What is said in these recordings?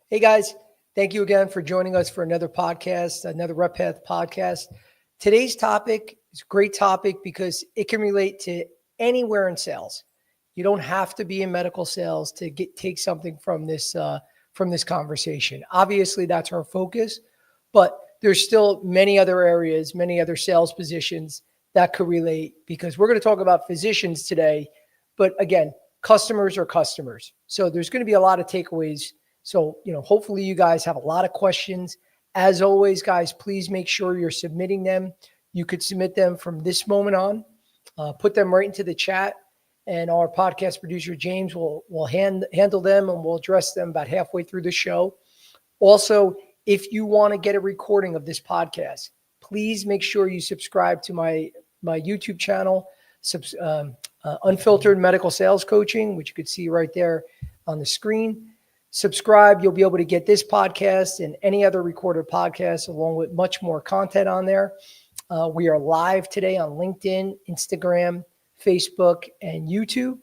Hey guys, thank you again for joining us for another podcast, another RepPath podcast. Today's topic is a great topic because it can relate to anywhere in sales. You don't have to be in medical sales to take something from this conversation. Obviously, that's our focus, but there's still many other areas, many other sales positions that could relate because we're going to talk about physicians today. But again, customers are customers. So there's going to be a lot of takeaways. So, hopefully you guys have a lot of questions. As always, guys, please make sure you're submitting them. You could submit them from this moment on, put them right into the chat, and our podcast producer, James, will handle them and we'll address them about halfway through the show. Also, if you want to get a recording of this podcast, please make sure you subscribe to my YouTube channel, Unfiltered Medical Sales Coaching, which you could see right there on the screen. Subscribe. You'll be able to get this podcast and any other recorded podcasts along with much more content on there. We are live today on LinkedIn, Instagram, Facebook, and YouTube.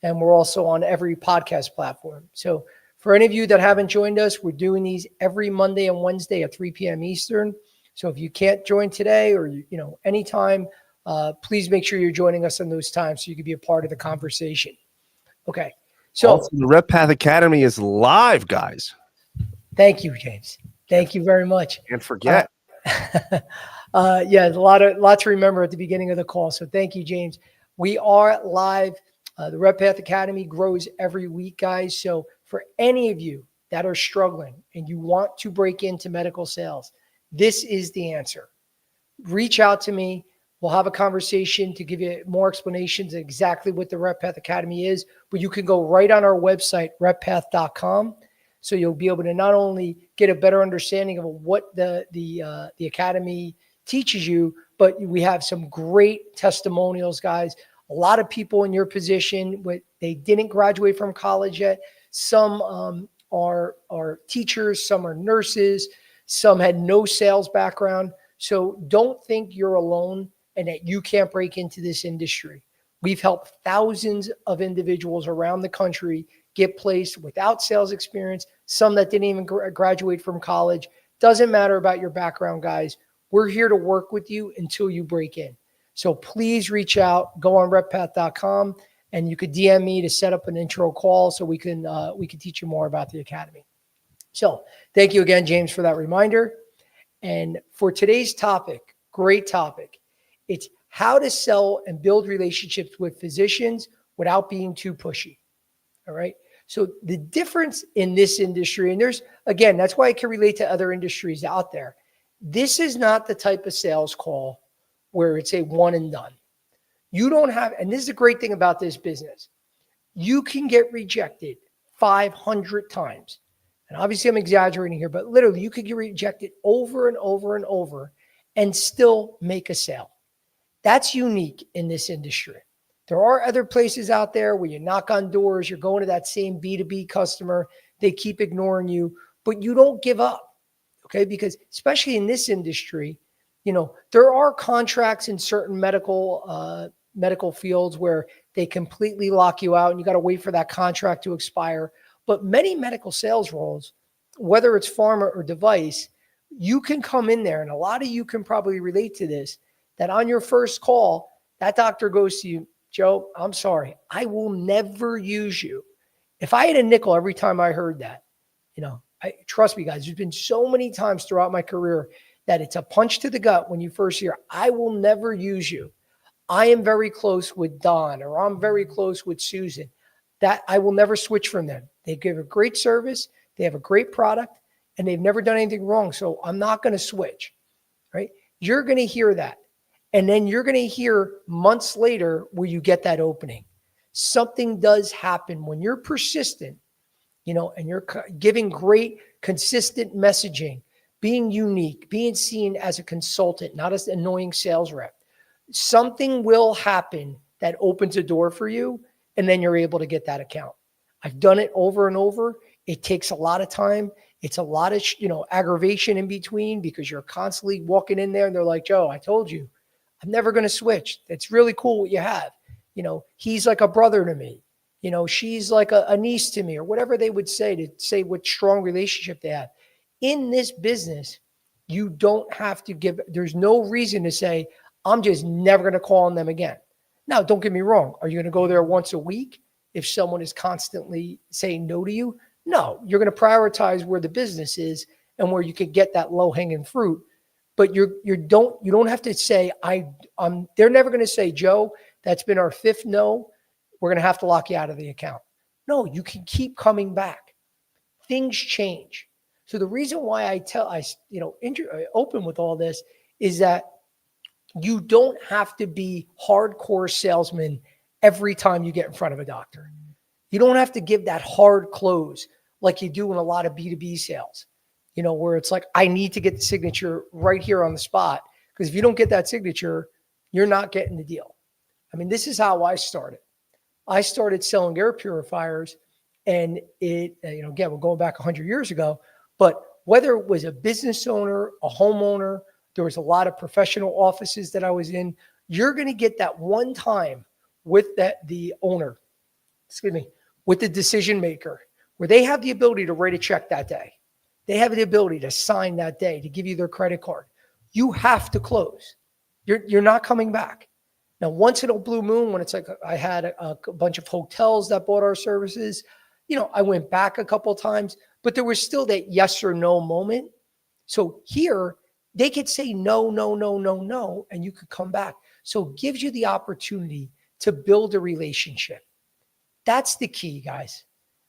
And we're also on every podcast platform. So for any of you that haven't joined us, we're doing these every Monday and Wednesday at 3 p.m. Eastern. So if you can't join today or, anytime, please make sure you're joining us on those times so you can be a part of the conversation. Okay. So also, the RepPath Academy is live, guys. Thank you, James. Thank you very much. Can't forget. Yeah, a lot to remember at the beginning of the call. So thank you, James. We are live. The RepPath Academy grows every week, guys. So for any of you that are struggling and you want to break into medical sales, this is the answer. Reach out to me. We'll have a conversation to give you more explanations exactly what the RepPath Academy is, but you can go right on our website, RepPath.com. So you'll be able to not only get a better understanding of what the Academy teaches you, but we have some great testimonials, guys. A lot of people in your position, but they didn't graduate from college yet. Some are teachers, some are nurses, some had no sales background. So don't think you're alone and that you can't break into this industry. We've helped thousands of individuals around the country get placed without sales experience, some that didn't even graduate from college. Doesn't matter about your background, guys. We're here to work with you until you break in. So please reach out, go on RepPath.com, and you could DM me to set up an intro call so we can teach you more about the Academy. So thank you again, James, for that reminder. And for today's topic, great topic. It's how to sell and build relationships with physicians without being too pushy. All right. So the difference in this industry, and that's why it can relate to other industries out there. This is not the type of sales call where it's a one and done. You don't have, and this is the great thing about this business. You can get rejected 500 times. And obviously I'm exaggerating here, but literally you could get rejected over and over and over and still make a sale. That's unique in this industry. There are other places out there where you knock on doors, you're going to that same B2B customer, they keep ignoring you, but you don't give up, okay? Because especially in this industry, there are contracts in certain medical fields where they completely lock you out and you got to wait for that contract to expire. But many medical sales roles, whether it's pharma or device, you can come in there, and a lot of you can probably relate to this, that on your first call, that doctor goes to you, Joe, I'm sorry, I will never use you. If I had a nickel every time I heard that, trust me, guys, there's been so many times throughout my career that it's a punch to the gut when you first hear, I will never use you. I am very close with Don, or I'm very close with Susan. That I will never switch from them. They give a great service, they have a great product, and they've never done anything wrong. So I'm not going to switch, right? You're going to hear that. And then you're going to hear months later where you get that opening. Something does happen when you're persistent, and you're giving great, consistent messaging, being unique, being seen as a consultant, not as an annoying sales rep. Something will happen that opens a door for you, and then you're able to get that account. I've done it over and over. It takes a lot of time. It's a lot of, aggravation in between because you're constantly walking in there and they're like, Joe, I told you, I'm never going to switch. It's really cool what you have. He's like a brother to me. She's like a niece to me, or whatever they would say to say what strong relationship they have. In this business, you don't have to there's no reason to say, I'm just never going to call on them again. Now, don't get me wrong. Are you going to go there once a week if someone is constantly saying no to you? No, you're going to prioritize where the business is and where you could get that low hanging fruit. But you don't have to say, they're never going to say, Joe, that's been our fifth no. We're going to have to lock you out of the account. No, you can keep coming back. Things change. So the reason why I open with all this is that you don't have to be hardcore salesman every time you get in front of a doctor. You don't have to give that hard close like you do in a lot of B2B sales, where it's like, I need to get the signature right here on the spot. Because if you don't get that signature, you're not getting the deal. I mean, this is how I started. I started selling air purifiers, and again, we're going back 100 years ago, but whether it was a business owner, a homeowner, there was a lot of professional offices that I was in, you're going to get that one time with the owner, with the decision maker, where they have the ability to write a check that day. They have the ability to sign that day, to give you their credit card. You have to close. You're not coming back. Now, once in a blue moon, when it's like I had a bunch of hotels that bought our services, I went back a couple of times, but there was still that yes or no moment. So here, they could say no, no, no, no, no, and you could come back. So it gives you the opportunity to build a relationship. That's the key, guys.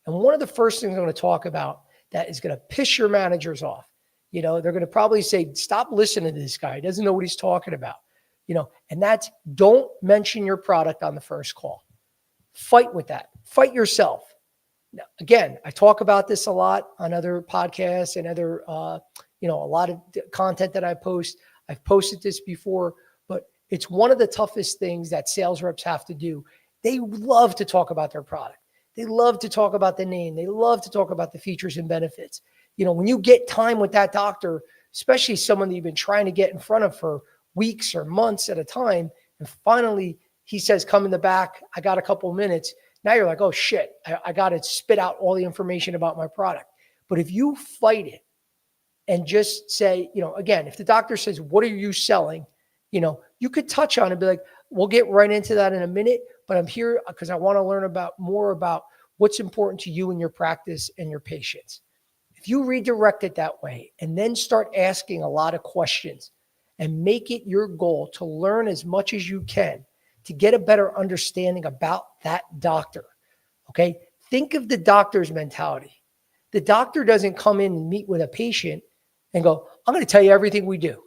And one of the first things I'm going to talk about that is going to piss your managers off. They're going to probably say, stop listening to this guy. He doesn't know what he's talking about. And that's, don't mention your product on the first call. Fight with that. Fight yourself. Now, again, I talk about this a lot on other podcasts and other, a lot of content that I post. I've posted this before, but it's one of the toughest things that sales reps have to do. They love to talk about their product. They love to talk about the name. They love to talk about the features and benefits. When you get time with that doctor, especially someone that you've been trying to get in front of for weeks or months at a time, and finally he says, come in the back, I got a couple of minutes. Now you're like, oh shit, I got to spit out all the information about my product. But if you fight it and just say, again, if the doctor says, what are you selling? You could touch on it and be like, we'll get right into that in a minute, but I'm here because I want to learn more about what's important to you and your practice and your patients. If you redirect it that way and then start asking a lot of questions and make it your goal to learn as much as you can to get a better understanding about that doctor, okay? Think of the doctor's mentality. The doctor doesn't come in and meet with a patient and go, I'm going to tell you everything we do.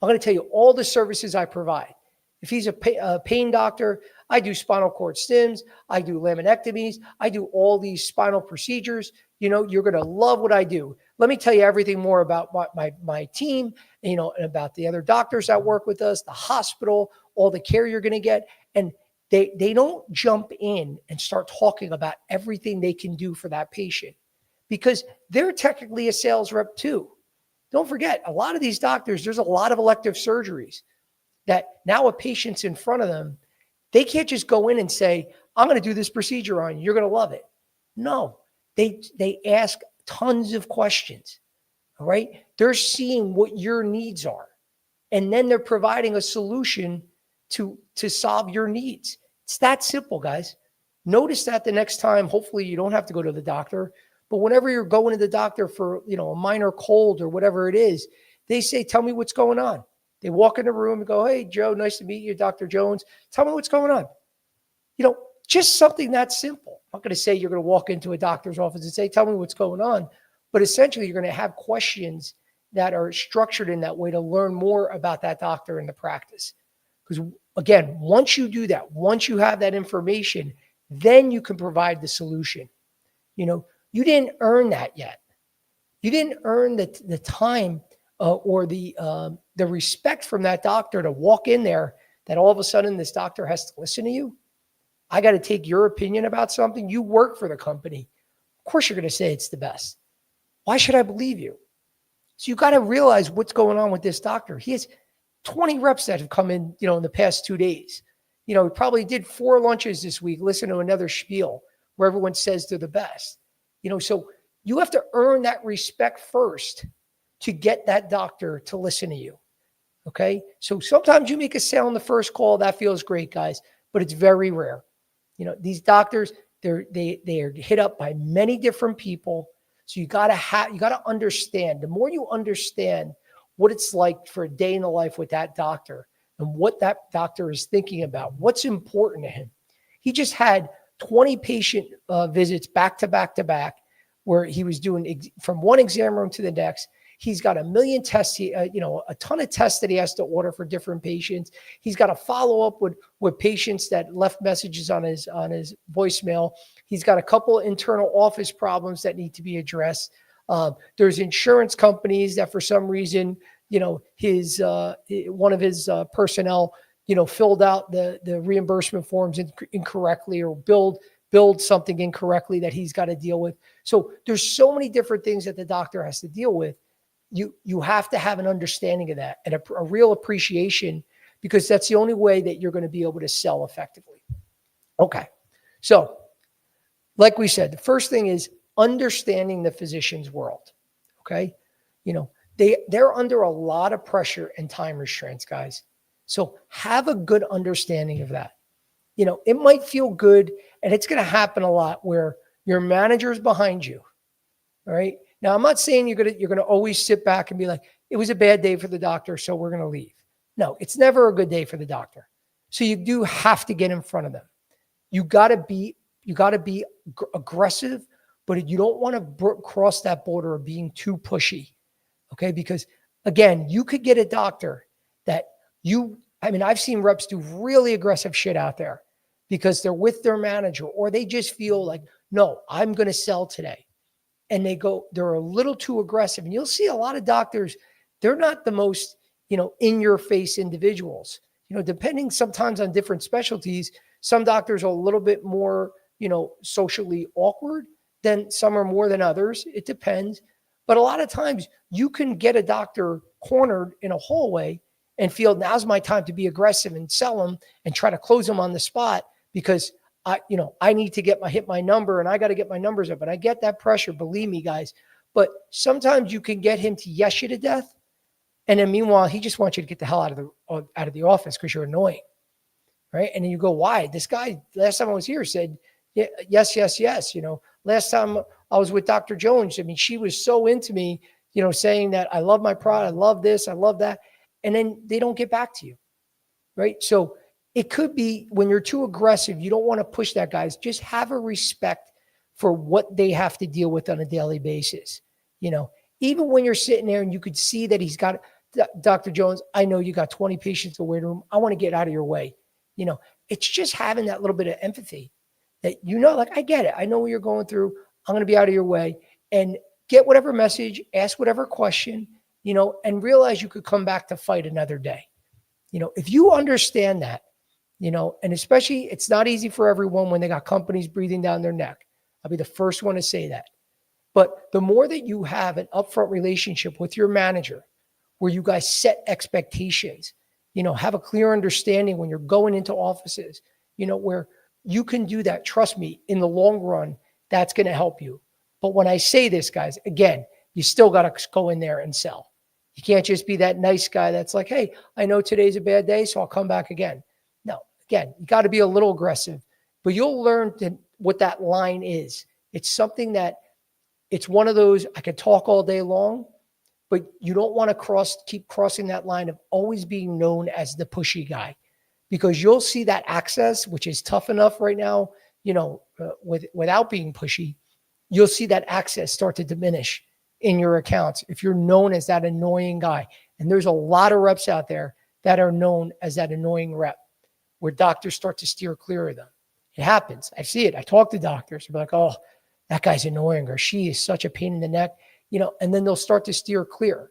I'm going to tell you all the services I provide. If he's a pain doctor, I do spinal cord stims, I do laminectomies, I do all these spinal procedures. You're going to love what I do. Let me tell you everything more about my team, and about the other doctors that work with us, the hospital, all the care you're going to get. And they don't jump in and start talking about everything they can do for that patient, because they're technically a sales rep too. Don't forget, a lot of these doctors, there's a lot of elective surgeries that now a patient's in front of them. They can't just go in and say, I'm going to do this procedure on you. You're going to love it. No, they ask tons of questions. All right. They're seeing what your needs are, and then they're providing a solution to solve your needs. It's that simple, guys. Notice that the next time, hopefully you don't have to go to the doctor, but whenever you're going to the doctor for, a minor cold or whatever it is, they say, tell me what's going on. They walk in the room and go, hey, Joe, nice to meet you, Dr. Jones. Tell me what's going on. Just something that simple. I'm not going to say you're going to walk into a doctor's office and say, tell me what's going on. But essentially, you're going to have questions that are structured in that way to learn more about that doctor and the practice. Because again, once you do that, once you have that information, then you can provide the solution. You didn't earn that yet. You didn't earn the time or the respect from that doctor to walk in there that all of a sudden this doctor has to listen to you. I got to take your opinion about something. You work for the company. Of course, you're going to say it's the best. Why should I believe you? So you got to realize what's going on with this doctor. He has 20 reps that have come in, in the past 2 days. he probably did 4 lunches this week, listen to another spiel where everyone says they're the best. So you have to earn that respect first to get that doctor to listen to you. Okay. So sometimes you make a sale on the first call. That feels great, guys, but it's very rare. These doctors, they are hit up by many different people. So you got to understand. The more you understand what it's like for a day in the life with that doctor and what that doctor is thinking about, what's important to him. He just had 20 patient visits back to back to back, where he was doing from one exam room to the next. He's got a million tests, a ton of tests that he has to order for different patients. He's got to follow up with patients that left messages on his voicemail. He's got a couple of internal office problems that need to be addressed. There's insurance companies that for some reason, his one of his personnel, filled out the reimbursement forms incorrectly, or billed something incorrectly that he's got to deal with. So there's so many different things that the doctor has to deal with. You have to have an understanding of that and a real appreciation, because that's the only way that you're going to be able to sell effectively. Okay. So like we said, the first thing is understanding the physician's world. Okay. They're under a lot of pressure and time restraints, guys. So have a good understanding of that. It might feel good, and it's going to happen a lot where your manager's behind you. All right. Now, I'm not saying you're going to always sit back and be like, it was a bad day for the doctor, so we're going to leave. No, it's never a good day for the doctor. So you do have to get in front of them. You got to be aggressive, but you don't want to cross that border of being too pushy. Okay. Because again, you could get a doctor that I've seen reps do really aggressive shit out there because they're with their manager, or they just feel like, no, I'm going to sell today. And they're a little too aggressive. And you'll see a lot of doctors, they're not the most, in your face individuals, depending sometimes on different specialties. Some doctors are a little bit more, socially awkward than some are more than others. It depends. But a lot of times you can get a doctor cornered in a hallway and feel now's my time to be aggressive and sell them and try to close them on the spot, because I need to hit my number, and I got to get my numbers up. And I get that pressure, believe me, guys. But sometimes you can get him to yes you to death. And then meanwhile, he just wants you to get the hell out of the office because you're annoying. Right. And then you go, why? This guy, last time I was here, said, yeah, yes, yes, yes. Last time I was with Dr. Jones, she was so into me, saying that I love my product. I love this. I love that. And then they don't get back to you. Right. So it could be when you're too aggressive, you don't want to push that, guys. Just have a respect for what they have to deal with on a daily basis. Even when you're sitting there and you could see that he's got, Dr. Jones, I know you got 20 patients in the waiting room. I want to get out of your way. It's just having that little bit of empathy that, like, I get it. I know what you're going through. I'm going to be out of your way, and get whatever message, ask whatever question, and realize you could come back to fight another day. If you understand that, and especially it's not easy for everyone when they got companies breathing down their neck. I'll be the first one to say that. But the more that you have an upfront relationship with your manager, where you guys set expectations, have a clear understanding when you're going into offices, where you can do that. Trust me, in the long run, that's going to help you. But when I say this, guys, again, you still got to go in there and sell. You can't just be that nice guy that's like, hey, I know today's a bad day, so I'll come back again. No, again, you got to be a little aggressive, but you'll learn what that line is. It's something that it's one of those, I could talk all day long, but you don't want to keep crossing that line of always being known as the pushy guy, because you'll see that access, which is tough enough right now, without being pushy, you'll see that access start to diminish in your accounts if you're known as that annoying guy. And there's a lot of reps out there that are known as that annoying rep, where doctors start to steer clear of them. It happens. I see it. I talk to doctors. They're like, oh, that guy's annoying, or she is such a pain in the neck, and then they'll start to steer clear.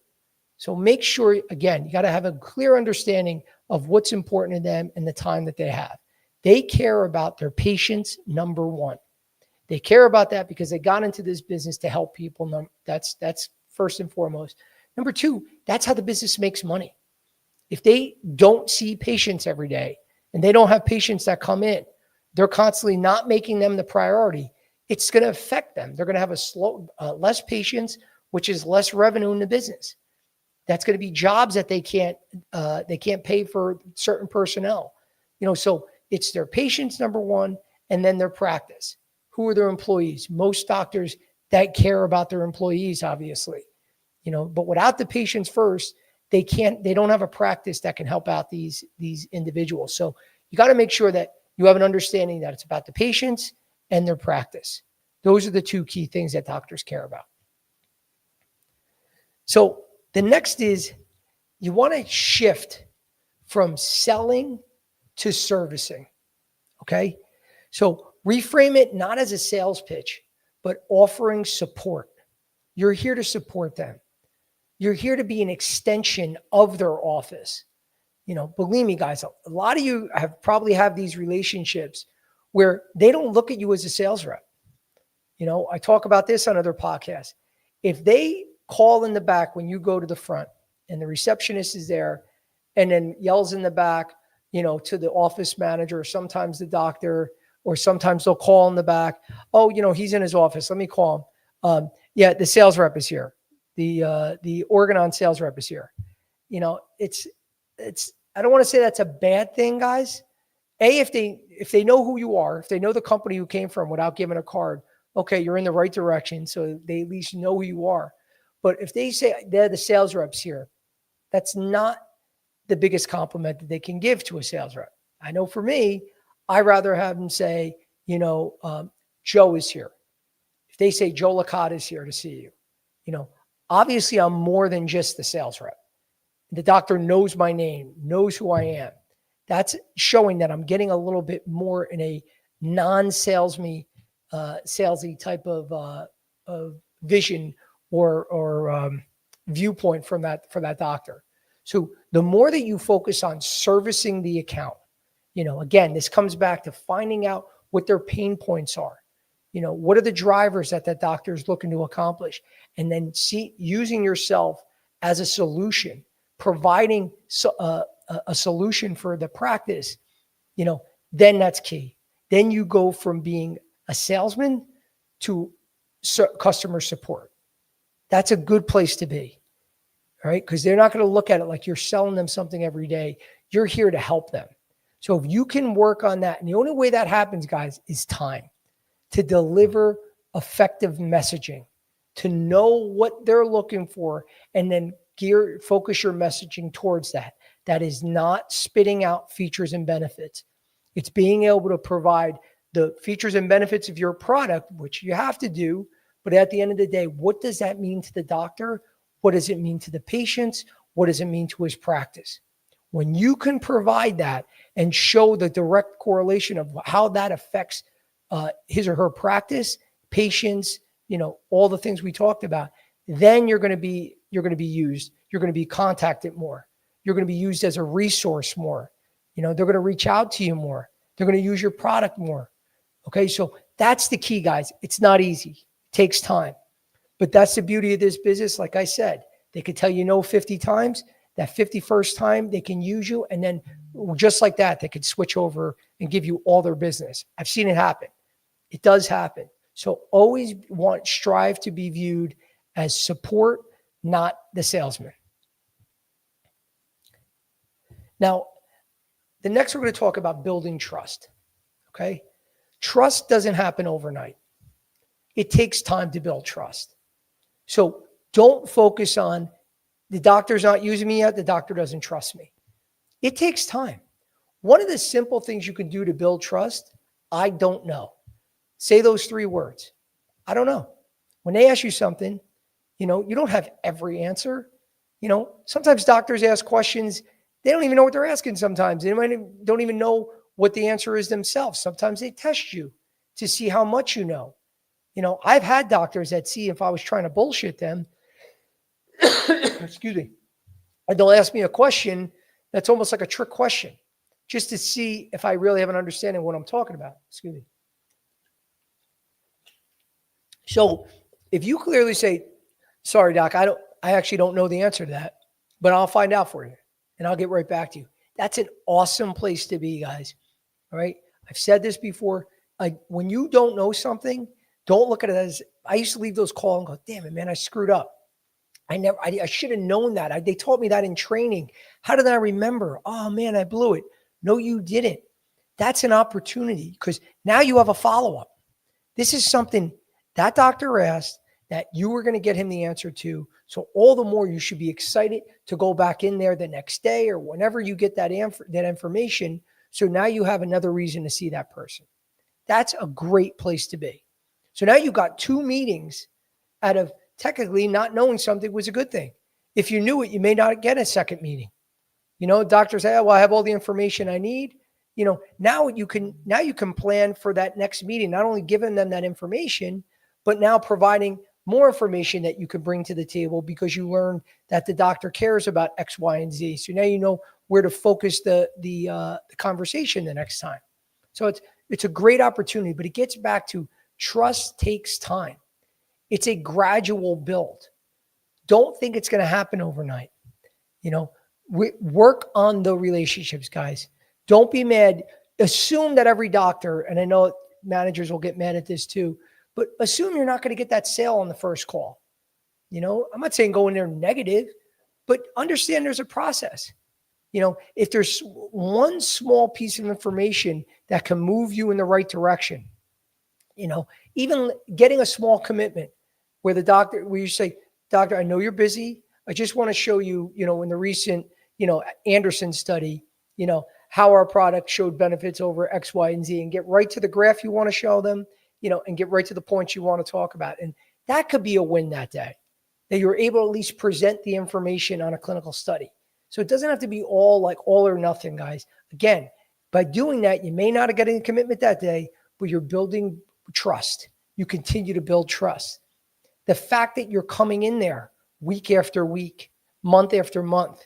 So make sure, again, you got to have a clear understanding of what's important to them and the time that they have. They care about their patients, number one. They care about that because they got into this business to help people. That's first and foremost. Number two, that's how the business makes money. If they don't see patients every day and they don't have patients that come in, they're constantly not making them the priority. It's going to affect them. They're going to have less patients, which is less revenue in the business. That's going to be jobs that they can't pay for certain personnel. So it's their patients, number one, and then their practice. Who are their employees? Most doctors that care about their employees, obviously, but without the patients first, they don't have a practice that can help out these individuals. So you got to make sure that you have an understanding that it's about the patients and their practice. Those are the two key things that doctors care about. So the next is you want to shift from selling to servicing. Okay. So reframe it not as a sales pitch, but offering support. You're here to support them. You're here to be an extension of their office. Believe me, guys, a lot of you probably have these relationships where they don't look at you as a sales rep. I talk about this on other podcasts. If they call in the back when you go to the front and the receptionist is there and then yells in the back, to the office manager, or sometimes the doctor, or sometimes they'll call in the back, oh, he's in his office, let me call him. Yeah, the sales rep is here. The Organon sales rep is here. It's I don't want to say that's a bad thing, guys. If they know who you are, if they know the company you came from without giving a card, okay, you're in the right direction. So they at least know who you are. But if they say they're the sales reps here, that's not the biggest compliment that they can give to a sales rep. I know for me, I rather have them say, Joe is here. If they say Joe Licata is here to see you, obviously I'm more than just the sales rep. The doctor knows my name, knows who I am. That's showing that I'm getting a little bit more in a non-salesy type of vision or viewpoint for that doctor. So the more that you focus on servicing the account, again, this comes back to finding out what their pain points are. What are the drivers that doctor is looking to accomplish? And then using yourself as a solution, providing a solution for the practice, then that's key. Then you go from being a salesman to customer support. That's a good place to be, all right? Because they're not going to look at it like you're selling them something every day. You're here to help them. So if you can work on that, and the only way that happens, guys, is time to deliver effective messaging, to know what they're looking for, and then focus your messaging towards that. That is not spitting out features and benefits. It's being able to provide the features and benefits of your product, which you have to do. But at the end of the day, what does that mean to the doctor? What does it mean to the patients? What does it mean to his practice? When you can provide that and show the direct correlation of how that affects his or her practice, patients, all the things we talked about, then you're going to be used. You're going to be contacted more. You're going to be used as a resource more. They're going to reach out to you more. They're going to use your product more. Okay. So that's the key, guys. It's not easy. It takes time, but that's the beauty of this business. Like I said, they could tell you no 50 times. That 51st time they can use you. And then just like that, they could switch over and give you all their business. I've seen it happen. It does happen. So always strive to be viewed as support, not the salesman. Now, the next we're going to talk about building trust. Okay. Trust doesn't happen overnight. It takes time to build trust. So don't focus on the doctor's not using me yet. The doctor doesn't trust me. It takes time. One of the simple things you can do to build trust, I don't know. Say those 3 words. I don't know. When they ask you something, you don't have every answer. Sometimes doctors ask questions. They don't even know what they're asking sometimes. They don't even know what the answer is themselves. Sometimes they test you to see how much you know. I've had doctors that see if I was trying to bullshit them, excuse me, and they'll ask me a question that's almost like a trick question just to see if I really have an understanding of what I'm talking about. Excuse me. So if you clearly say, sorry, doc, I actually don't know the answer to that, but I'll find out for you and I'll get right back to you. That's an awesome place to be, guys. All right. I've said this before. When you don't know something, don't look at it as, I used to leave those calls and go, damn it, man, I screwed up. I should have known that. They taught me that in training. How did I remember? Oh man, I blew it. No, you didn't. That's an opportunity because now you have a follow-up. This is something that doctor asked that you were going to get him the answer to. So all the more you should be excited to go back in there the next day or whenever you get that information. So now you have another reason to see that person. That's a great place to be. So now you've got 2 meetings out of technically not knowing something was a good thing. If you knew it, you may not get a second meeting. Doctors say, oh, well, I have all the information I need. Now you can plan for that next meeting, not only giving them that information, but now providing more information that you can bring to the table because you learned that the doctor cares about X, Y, and Z. So now you know where to focus the conversation the next time. So it's a great opportunity, but it gets back to trust takes time. It's a gradual build. Don't think it's going to happen overnight. Work on the relationships, guys. Don't be mad. Assume that every doctor, and I know managers will get mad at this too, but assume you're not going to get that sale on the first call. I'm not saying go in there negative, but understand there's a process. If there's one small piece of information that can move you in the right direction, even getting a small commitment where you say, doctor, I know you're busy. I just want to show you, in the recent, Anderson study, how our product showed benefits over X, Y, and Z, and get right to the graph you want to show them, and get right to the points you want to talk about. And that could be a win that day, that you're able to at least present the information on a clinical study. So it doesn't have to be all or nothing, guys. Again, by doing that, you may not have gotten a commitment that day, but you're building trust. You continue to build trust. The fact that you're coming in there week after week, month after month,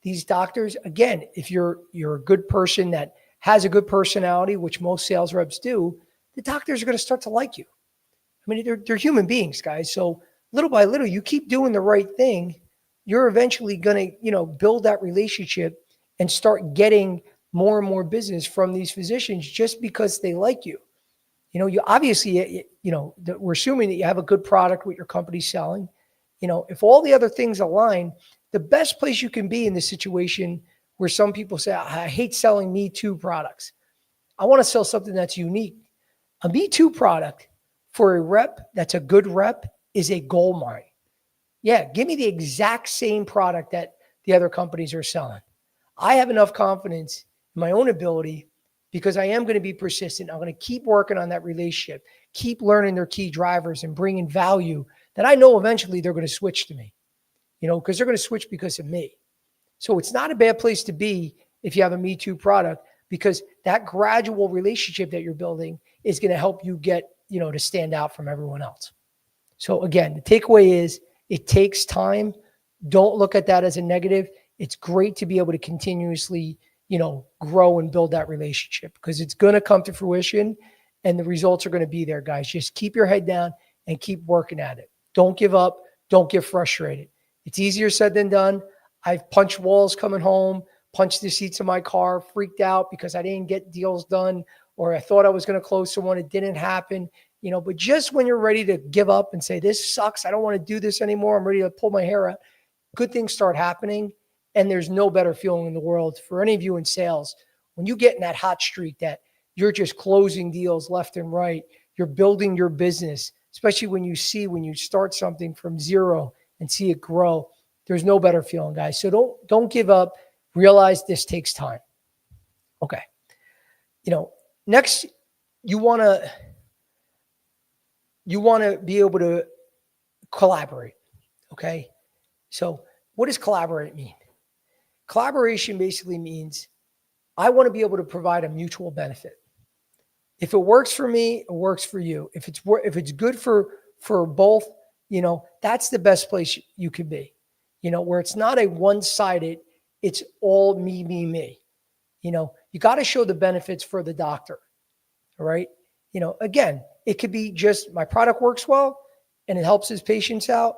these doctors, again, if you're a good person that has a good personality, which most sales reps do, the doctors are going to start to like you. I mean, they're human beings, guys. So little by little, you keep doing the right thing, you're eventually going to, build that relationship and start getting more and more business from these physicians just because they like you. You obviously, we're assuming that you have a good product what your company's selling. If all the other things align, the best place you can be in this situation where some people say, I hate selling Me Too products. I want to sell something that's unique. A Me Too product for a rep that's a good rep is a gold mine. Yeah, give me the exact same product that the other companies are selling. I have enough confidence in my own ability because I am going to be persistent. I'm going to keep working on that relationship, keep learning their key drivers and bringing value that I know eventually they're going to switch to me, because they're going to switch because of me. So it's not a bad place to be if you have a Me Too product, because that gradual relationship that you're building is going to help you get, to stand out from everyone else. So again, the takeaway is it takes time. Don't look at that as a negative. It's great to be able to continuously, grow and build that relationship because it's going to come to fruition and the results are going to be there, guys. Just keep your head down and keep working at it. Don't give up. Don't get frustrated. It's easier said than done. I've punched walls coming home, punched the seats of my car, freaked out because I didn't get deals done or I thought I was going to close someone. It didn't happen. But just when you're ready to give up and say, this sucks, I don't want to do this anymore, I'm ready to pull my hair out, good things start happening. And there's no better feeling in the world for any of you in sales. When you get in that hot streak that you're just closing deals left and right, you're building your business, especially when you start something from zero and see it grow. There's no better feeling, guys. So don't give up. Realize this takes time. Okay. Next, you want to be able to collaborate. Okay. So what does collaborate mean? Collaboration basically means I want to be able to provide a mutual benefit. If it works for me, it works for you. If it's good for both, that's the best place you could be, where it's not a one-sided, it's all me, me, me. You got to show the benefits for the doctor. All right. Again, it could be just my product works well and it helps his patients out.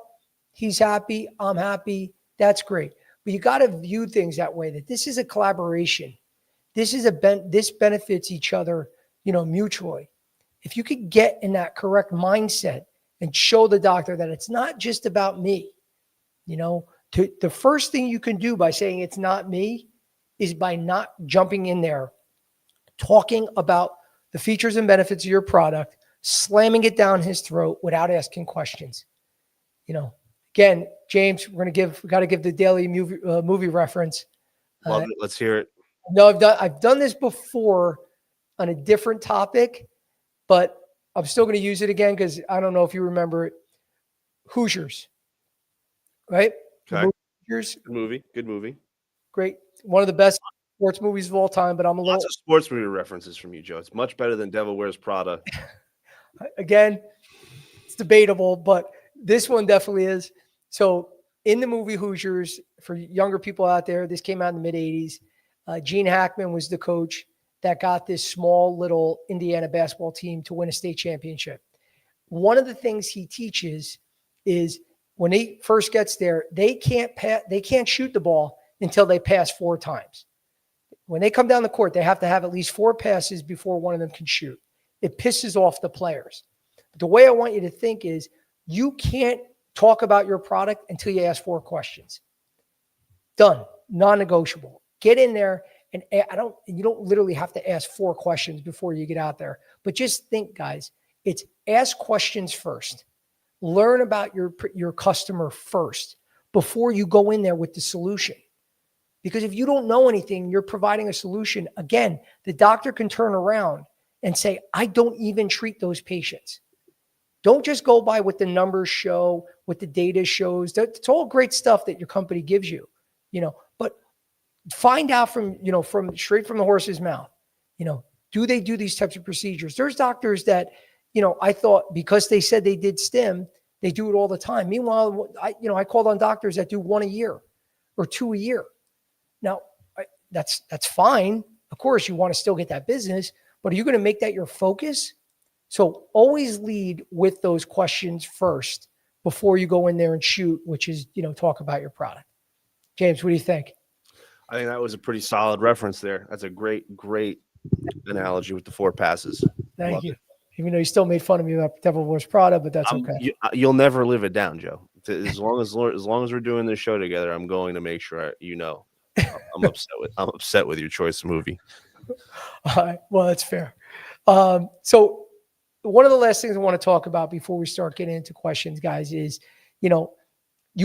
He's happy. I'm happy. That's great. But you got to view things that way, that this is a collaboration. This is this benefits each other, mutually. If you could get in that correct mindset and show the doctor that it's not just about me, the first thing you can do by saying it's not me is by not jumping in there, talking about the features and benefits of your product, slamming it down his throat without asking questions. Again, James, we got to give the daily movie reference. Love it. Let's hear it. No, I've done this before on a different topic, but I'm still going to use it again because I don't know if you remember it. Hoosiers, right? Okay. Hoosiers. Good movie. Great. One of the best sports movies of all time, but I'm Lots of sports movie references from you, Joe. It's much better than Devil Wears Prada. Again, it's debatable, but this one definitely is. So in the movie Hoosiers, for younger people out there, this came out in the mid-'80s. Gene Hackman was the coach that got this small little Indiana basketball team to win a state championship. One of the things he teaches is when he first gets there, they can't shoot the ball until they pass 4 times. When they come down the court, they have to have at least 4 passes before one of them can shoot. It pisses off the players. But the way I want you to think is you can't talk about your product until you ask 4 questions. Done. Non-negotiable. Get in there and you don't literally have to ask 4 questions before you get out there. But just think, guys, it's ask questions first. Learn about your customer first before you go in there with the solution. Because if you don't know anything, you're providing a solution. Again, the doctor can turn around and say, I don't even treat those patients. Don't just go by what the numbers show, what the data shows. That's all great stuff that your company gives you, but find out from straight from the horse's mouth, do they do these types of procedures? There's doctors that, I thought because they said they did STEM, they do it all the time. Meanwhile, I called on doctors that do 1 a year or 2 a year. Now, that's fine. Of course, you want to still get that business, but are you going to make that your focus? So always lead with those questions first before you go in there and shoot, which is, talk about your product. James, what do you think? I think that was a pretty solid reference there. That's a great analogy with the 4 passes. Thank you. Even though you still made fun of me about Devil Wears Prada, but that's okay. You'll never live it down, Joe. As long as we're doing this show together, I'm going to make sure I'm upset with your choice of movie. All right. Well, that's fair. So one of the last things I want to talk about before we start getting into questions, guys, is, you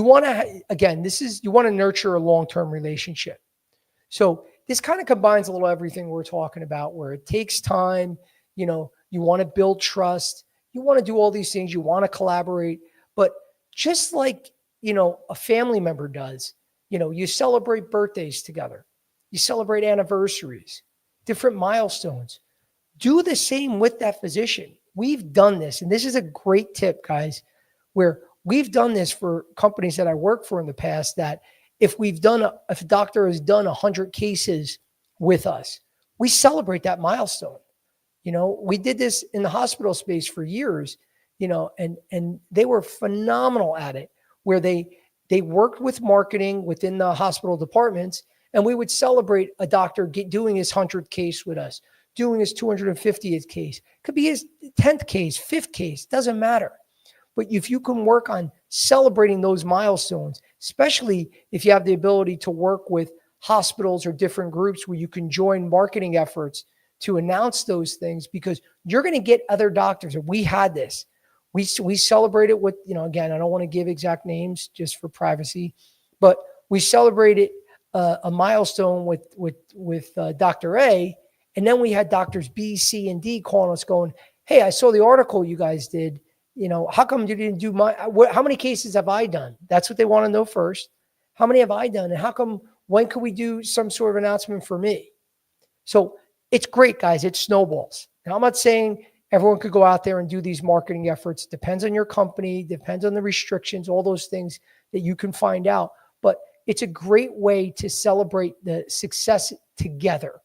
want to nurture a long-term relationship. So this kind of combines a little everything we're talking about, where it takes time, you want to build trust, you want to do all these things, you want to collaborate, but just like, a family member does, you celebrate birthdays together, you celebrate anniversaries, different milestones. Do the same with that physician. We've done this, and this is a great tip, guys, where we've done this for companies that I worked for in the past, that if a doctor has done 100 cases with us, we celebrate that milestone. We did this in the hospital space for years, and they were phenomenal at it, where they worked with marketing within the hospital departments, and we would celebrate a doctor doing his 100th case with us, doing his 250th case. Could be his 10th case, 5th case, doesn't matter. But if you can work on celebrating those milestones, especially if you have the ability to work with hospitals or different groups where you can join marketing efforts to announce those things, because you're going to get other doctors. And we had this. We celebrated with, again, I don't want to give exact names just for privacy, but we celebrated a milestone with Dr. A, and then we had doctors B, C, and D calling us going, hey, I saw the article you guys did. How come you didn't do how many cases have I done? That's what they want to know first. How many have I done? And how come, when could we do some sort of announcement for me? So it's great, guys. It snowballs. Now, I'm not saying everyone could go out there and do these marketing efforts. Depends on your company, depends on the restrictions, all those things that you can find out. But it's a great way to celebrate the success together.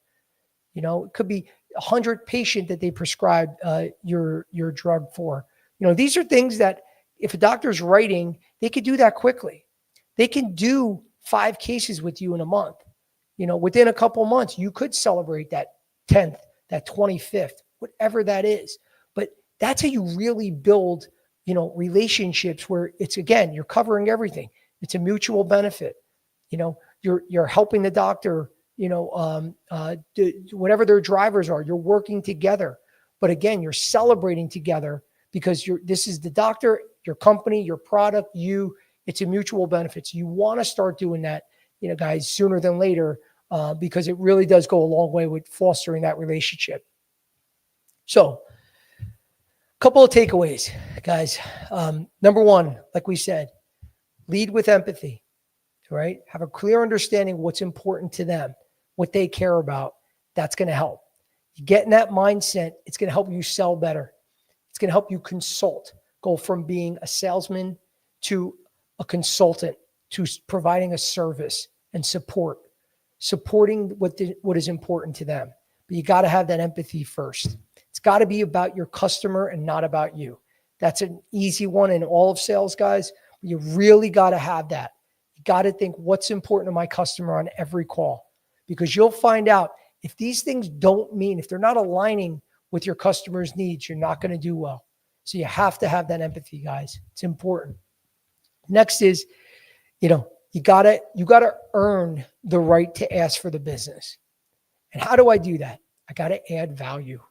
It could be 100 patient that they prescribed your drug for. These are things that if a doctor's writing, they could do that quickly. They can do 5 cases with you in a month. Within a couple months, you could celebrate that 10th, that 25th, whatever that is. But that's how you really build, relationships where it's, again, you're covering everything. It's a mutual benefit. You're helping the doctor, whatever their drivers are, you're working together. But again, you're celebrating together because this is the doctor, your company, your product, it's a mutual benefit. So you want to start doing that, guys, sooner than later, because it really does go a long way with fostering that relationship. So a couple of takeaways, guys. Number one, like we said, lead with empathy, right? Have a clear understanding what's important to them, what they care about. That's going to help. You get in that mindset, it's going to help you sell better. It's going to help you consult, go from being a salesman to a consultant, to providing a service and supporting what is important to them. But you got to have that empathy first. It's got to be about your customer and not about you. That's an easy one in all of sales, guys. You really got to have that. You got to think what's important to my customer on every call, because you'll find out if these things if they're not aligning with your customer's needs, you're not going to do well. So you have to have that empathy, guys. It's important. Next is, you gotta earn the right to ask for the business. And how do I do that? I got to add value.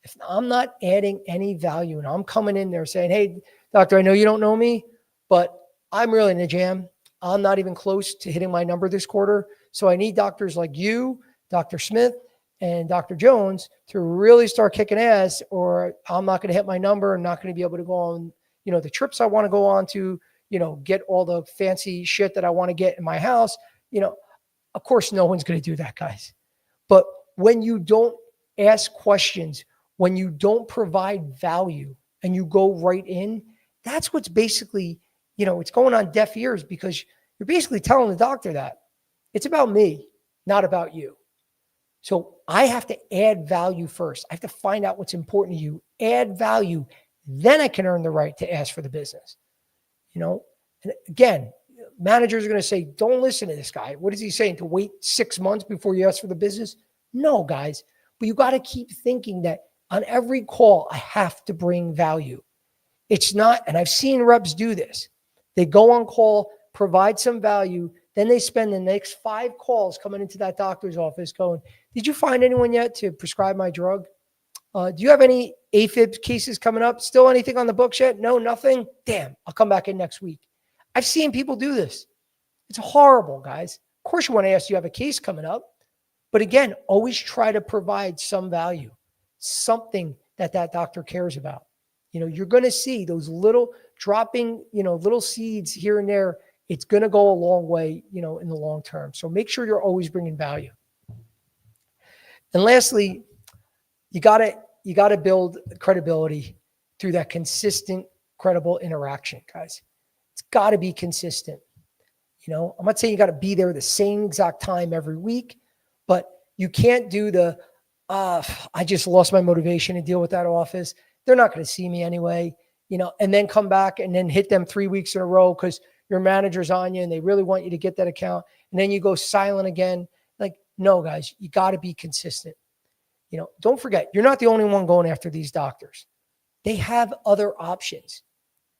If I'm not adding any value and I'm coming in there saying, hey, doctor, I know you don't know me, but I'm really in a jam. I'm not even close to hitting my number this quarter. So I need doctors like you, Dr. Smith, and Dr. Jones to really start kicking ass, or I'm not going to hit my number. I'm not going to be able to go on, the trips I want to go on to, get all the fancy shit that I want to get in my house. Of course, no one's going to do that, guys. But when you don't ask questions, when you don't provide value and you go right in, that's what's basically, it's going on deaf ears, because you're basically telling the doctor that it's about me, not about you. So I have to add value first. I have to find out what's important to you, add value. Then I can earn the right to ask for the business. And again, managers are going to say, don't listen to this guy. What is he saying? To wait 6 months before you ask for the business? No, guys. But you got to keep thinking that on every call, I have to bring value. It's not, and I've seen reps do this. They go on call, provide some value, then they spend the next 5 calls coming into that doctor's office going, did you find anyone yet to prescribe my drug? Do you have any AFib cases coming up? Still anything on the books yet? No, nothing? Damn, I'll come back in next week. I've seen people do this. It's horrible, guys. Of course you want to ask, do you have a case coming up? But again, always try to provide some value, something that doctor cares about. You're going to see those little dropping, little seeds here and there. It's going to go a long way, in the long term. So make sure you're always bringing value. And lastly, you got to build credibility through that consistent, credible interaction, guys. It's got to be consistent. I'm not saying you got to be there the same exact time every week, but you can't do I just lost my motivation to deal with that office. They're not going to see me anyway, and then come back and then hit them 3 weeks in a row because your manager's on you and they really want you to get that account. And then you go silent again. Like, no, guys, you got to be consistent. Don't forget, you're not the only one going after these doctors. They have other options.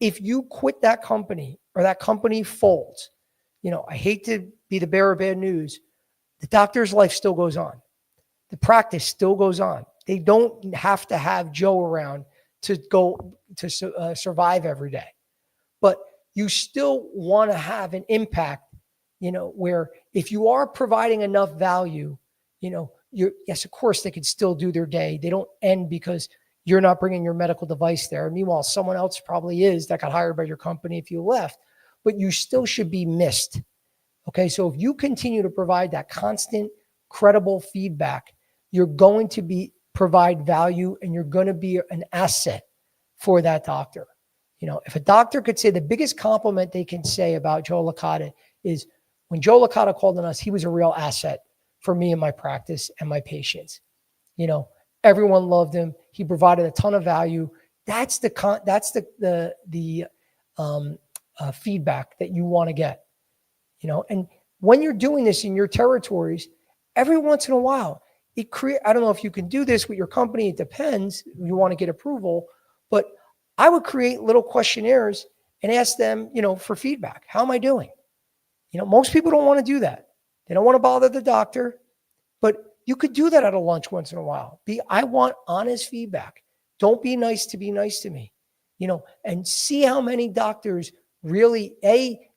If you quit that company or that company folds, I hate to be the bearer of bad news. The doctor's life still goes on. The practice still goes on. They don't have to have Joe around to go to survive every day. But you still want to have an impact, where if you are providing enough value, yes, of course they can still do their day. They don't end because you're not bringing your medical device there. Meanwhile, someone else probably is that got hired by your company if you left, but you still should be missed. Okay. So if you continue to provide that constant, credible feedback, you're going to provide value and you're going to be an asset for that doctor. If a doctor could say the biggest compliment they can say about Joe Licata is when Joe Licata called on us, he was a real asset for me and my practice and my patients. Everyone loved him. He provided a ton of value. That's the feedback that you want to get. And when you're doing this in your territories, every once in a while, I don't know if you can do this with your company. It depends. You want to get approval, but I would create little questionnaires and ask them, for feedback. How am I doing? Most people don't want to do that. They don't want to bother the doctor, but you could do that at a lunch once in a while. I want honest feedback. Don't be nice to be nice to me, and see how many doctors really,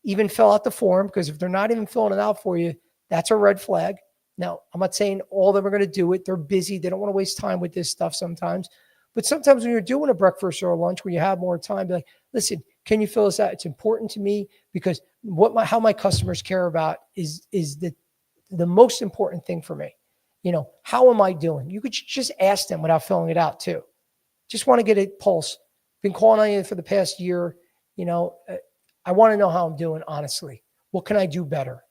even fill out the form, because if they're not even filling it out for you, that's a red flag. Now, I'm not saying all of them are going to do it. They're busy. They don't want to waste time with this stuff sometimes. But sometimes when you're doing a breakfast or a lunch, when you have more time, be like, listen, can you fill this out? It's important to me because how my customers care about is the most important thing for me. How am I doing? You could just ask them without filling it out too. Just want to get a pulse. Been calling on you for the past year. I want to know how I'm doing, honestly. What can I do better?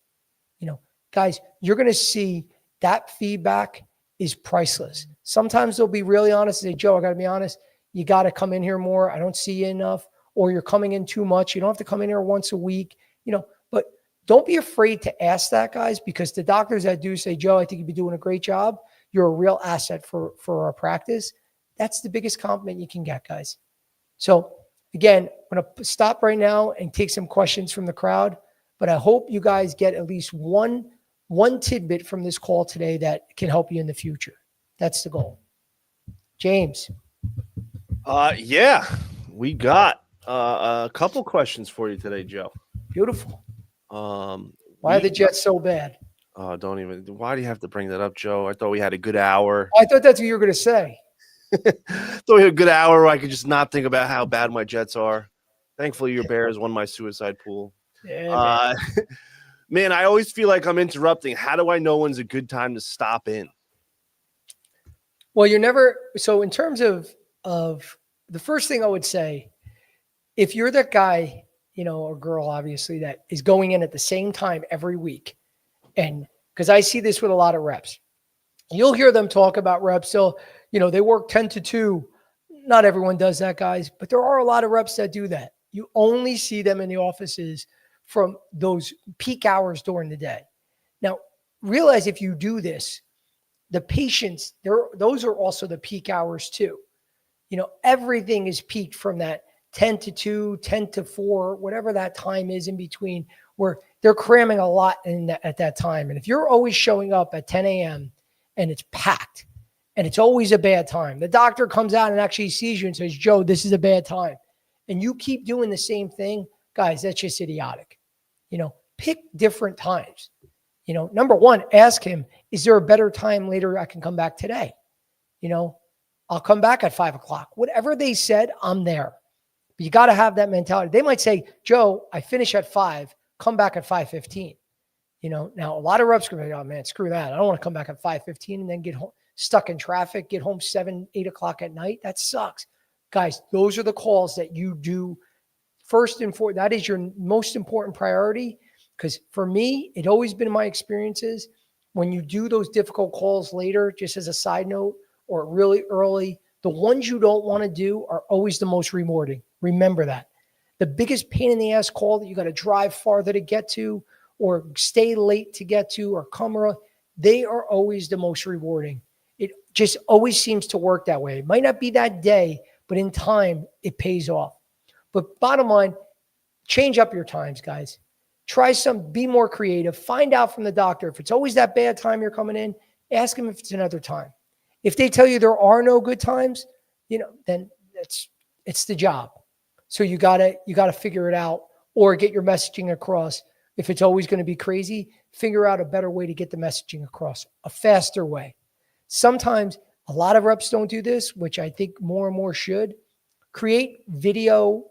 Guys, you're going to see that feedback is priceless. Sometimes they'll be really honest and say, Joe, I got to be honest. You got to come in here more. I don't see you enough, or you're coming in too much. You don't have to come in here once a week, but don't be afraid to ask that, guys, because the doctors that do say, Joe, I think you'd be doing a great job. You're a real asset for our practice. That's the biggest compliment you can get, guys. So again, I'm going to stop right now and take some questions from the crowd, but I hope you guys get at least one tidbit from this call today that can help you in the future. That's the goal. James. Yeah, we got a couple questions for you today, Joe. Beautiful. Why are the Jets so bad? Why do you have to bring that up, Joe? I thought we had a good hour. I thought that's what you were going to say. Thought we had a good hour where I could just not think about how bad my Jets are. Thankfully, your Bears won my suicide pool. Yeah, man, I always feel like I'm interrupting. How do I know when's a good time to stop in? Well, you're never. So in terms of the first thing I would say, if you're that guy, or girl, obviously, that is going in at the same time every week, and because I see this with a lot of reps, you'll hear them talk about reps. So, they work 10 to 2. Not everyone does that, guys, but there are a lot of reps that do that. You only see them in the offices from those peak hours during the day. Now, realize if you do this, the patients, those are also the peak hours too. Everything is peaked from that 10 to 2, 10 to 4, whatever that time is in between, where they're cramming a lot at that time. And if you're always showing up at 10 a.m. and it's packed and it's always a bad time, the doctor comes out and actually sees you and says, Joe, this is a bad time, and you keep doing the same thing, guys, that's just idiotic. Pick different times. Number one, ask him, is there a better time later I can come back today? I'll come back at 5:00. Whatever they said, I'm there. But you got to have that mentality. They might say, Joe, I finish at 5, come back at 5:15. Now a lot of reps are going to be, oh man, screw that. I don't want to come back at 5:15 and then get home, stuck in traffic, get home 7, 8 o'clock at night. That sucks. Guys, those are the calls that you do first and foremost. That is your most important priority. Because for me, it always been my experiences, when you do those difficult calls later, just as a side note, or really early, the ones you don't want to do are always the most rewarding. Remember that. The biggest pain in the ass call that you got to drive farther to get to, or stay late to get to, or come early, they are always the most rewarding. It just always seems to work that way. It might not be that day, but in time, it pays off. But bottom line, change up your times, guys. Be more creative. Find out from the doctor. If it's always that bad time you're coming in, ask him if it's another time. If they tell you there are no good times, then it's the job. So you gotta figure it out, or get your messaging across. If it's always going to be crazy, figure out a better way to get the messaging across, a faster way. Sometimes a lot of reps don't do this, which I think more and more should. Create video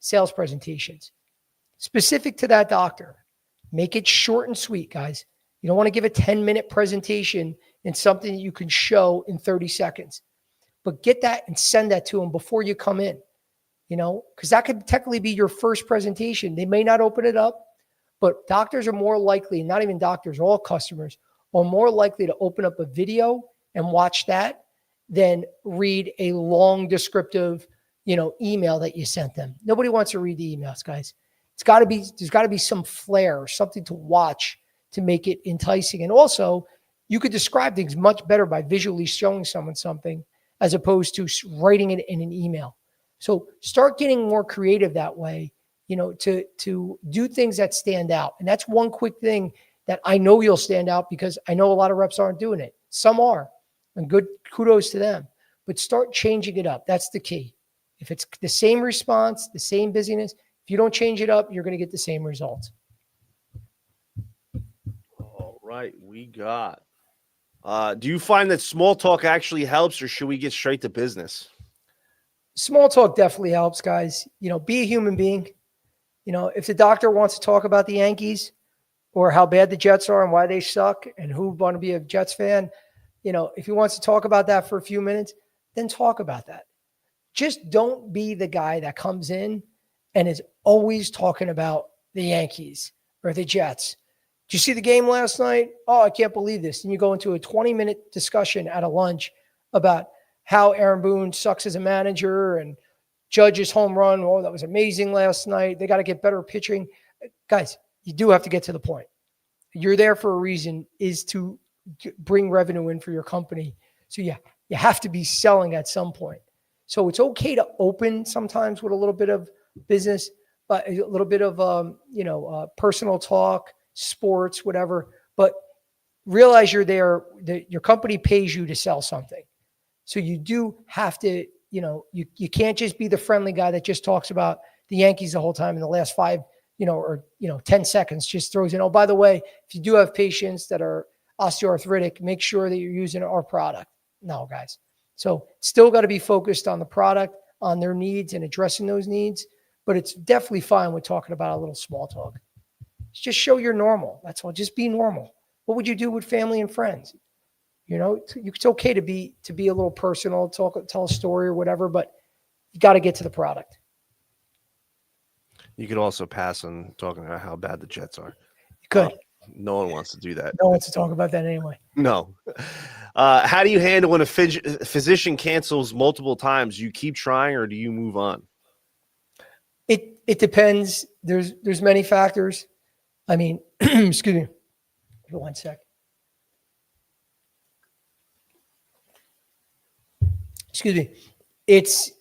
sales presentations specific to that doctor. Make it short and sweet, guys. You don't want to give a 10-minute presentation in something that you can show in 30 seconds. But get that and send that to them before you come in, because that could technically be your first presentation. They may not open it up, but doctors are more likely, not even doctors, all customers are more likely to open up a video and watch that than read a long descriptive, email that you sent them. Nobody wants to read the emails, guys. there's got to be some flair or something to watch to make it enticing. And also, you could describe things much better by visually showing someone something as opposed to writing it in an email. So start getting more creative that way, to do things that stand out. And that's one quick thing that I know you'll stand out, because I know a lot of reps aren't doing it. Some are, and good kudos to them. But start changing it up. That's the key. If it's the same response, the same busyness, if you don't change it up, you're going to get the same results. All right, we got. Do you find that small talk actually helps, or should we get straight to business? Small talk definitely helps, guys. Be a human being. If the doctor wants to talk about the Yankees or how bad the Jets are and why they suck and who want to be a Jets fan, if he wants to talk about that for a few minutes, then talk about that. Just don't be the guy that comes in and is always talking about the Yankees or the Jets. Did you see the game last night? Oh, I can't believe this. And you go into a 20-minute discussion at a lunch about how Aaron Boone sucks as a manager and Judge's home run. Oh, that was amazing last night. They got to get better pitching. Guys, you do have to get to the point. You're there for a reason, is to bring revenue in for your company. So yeah, you have to be selling at some point. So it's okay to open sometimes with a little bit of business, but a little bit of, personal talk, sports, whatever, but realize you're there, that your company pays you to sell something. So you do have to, you can't just be the friendly guy that just talks about the Yankees the whole time in the last 5, 10 seconds, just throws in, oh, by the way, if you do have patients that are osteoarthritic, make sure that you're using our product. No, guys. So still got to be focused on the product, on their needs and addressing those needs, but it's definitely fine with talking about a little small talk. Just show you're normal. That's all. Just be normal. What would you do with family and friends? It's okay to be a little personal, tell a story or whatever, but you got to get to the product. You could also pass on talking about how bad the Jets are. You could. No one wants to do that. No one wants to talk about that anyway. No. How do you handle when a physician cancels multiple times? Do you keep trying or do you move on? It depends. There's many factors. I mean, excuse me. Give me 1 sec. Excuse me. It's,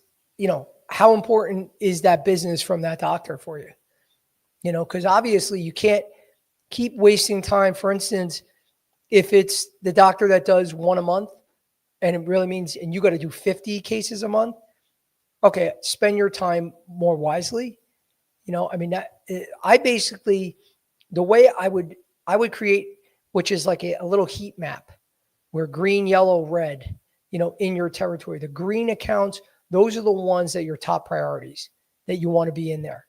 how important is that business from that doctor for you? Because obviously you can't keep wasting time. For instance, if it's the doctor that does 1 a month and it really means, and you got to do 50 cases a month. Okay. Spend your time more wisely. I basically, the way I would create, which is like a little heat map where green, yellow, red, in your territory, the green accounts, those are the ones that your top priorities that you want to be in there.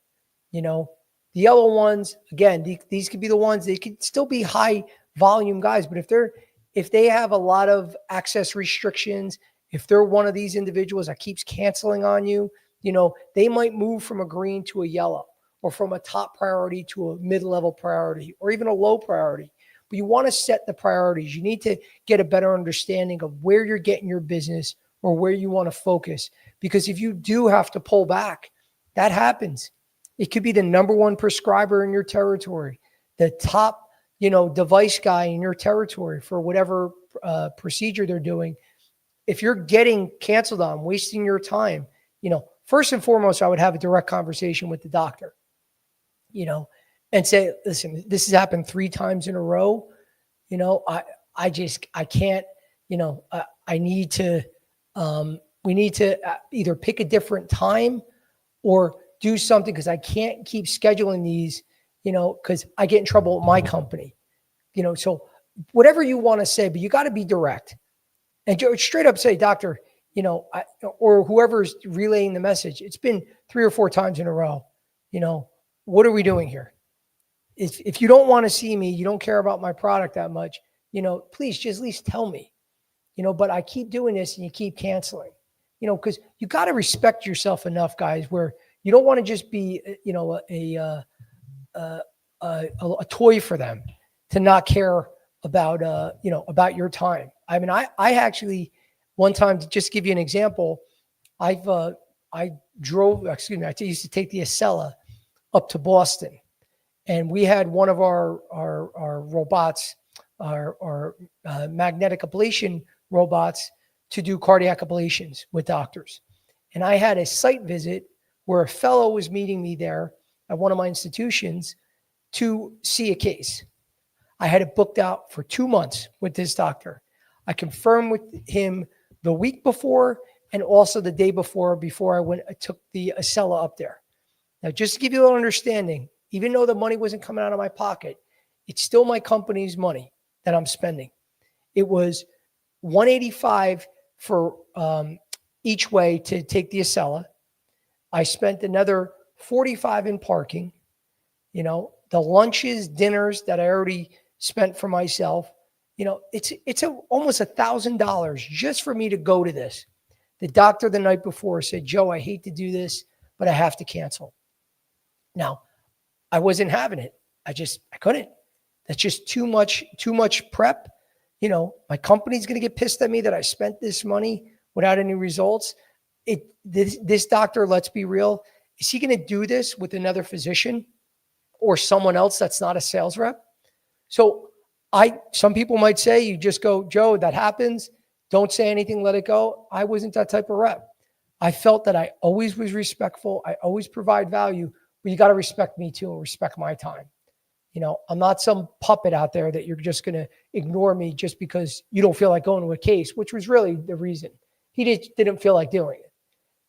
The yellow ones, again, these could be the ones, they could still be high volume guys, but if they have a lot of access restrictions, if they're one of these individuals that keeps canceling on you, they might move from a green to a yellow, or from a top priority to a mid-level priority, or even a low priority. But you want to set the priorities. You need to get a better understanding of where you're getting your business or where you want to focus. Because if you do have to pull back, that happens. It could be the number one prescriber in your territory, the top, device guy in your territory for whatever procedure they're doing. If you're getting canceled on, wasting your time, first and foremost, I would have a direct conversation with the doctor, and say, listen, this has happened 3 times in a row. I can't, I need to, we need to either pick a different time or do something, because I can't keep scheduling these, because I get in trouble with my company, so whatever you want to say, but you got to be direct and straight up say, doctor, or whoever's relaying the message, it's been 3 or 4 times in a row. What are we doing here? If you don't want to see me, you don't care about my product that much, please just at least tell me, but I keep doing this and you keep canceling, because you got to respect yourself enough, guys, where you don't want to just be, a toy for them to not care about, about your time. I mean, I actually, one time, to just give you an example, I used to take the Acela up to Boston. And we had one of our robots, our magnetic ablation robots, to do cardiac ablations with doctors. And I had a site visit where a fellow was meeting me there at one of my institutions to see a case. I had it booked out for 2 months with this doctor. I confirmed with him the week before and also the day before I took the Acela up there. Now, just to give you a little understanding, even though the money wasn't coming out of my pocket, it's still my company's money that I'm spending. It was $185 for each way to take the Acela. I spent another $45 in parking. You know, the lunches, dinners that I already spent for myself. You know, it's almost $1,000 just for me to go to this. The doctor the night before said, Joe, I hate to do this, but I have to cancel. Now, I wasn't having it. I couldn't. That's just too much prep. You know, my company's going to get pissed at me that I spent this money without any results. This doctor, let's be real, is he going to do this with another physician or someone else that's not a sales rep? So some people might say, you just go, Joe, that happens. Don't say anything, let it go. I wasn't that type of rep. I felt that I always was respectful. I always provide value, but you got to respect me too and respect my time. You know, I'm not some puppet out there that you're just going to ignore me just because you don't feel like going to a case, which was really the reason. He didn't feel like doing it.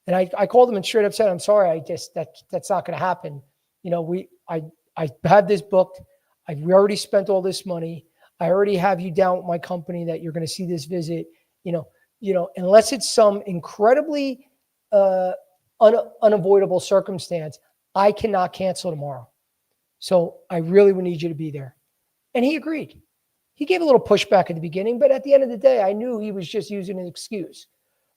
And I called him and straight up said, I'm sorry, that's not going to happen. You know, I have this booked. We already spent all this money. I already have you down with my company that you're going to see this visit. You know, unless it's some incredibly unavoidable circumstance, I cannot cancel tomorrow. So I really would need you to be there. And he agreed. He gave a little pushback at the beginning, but at the end of the day, I knew he was just using an excuse.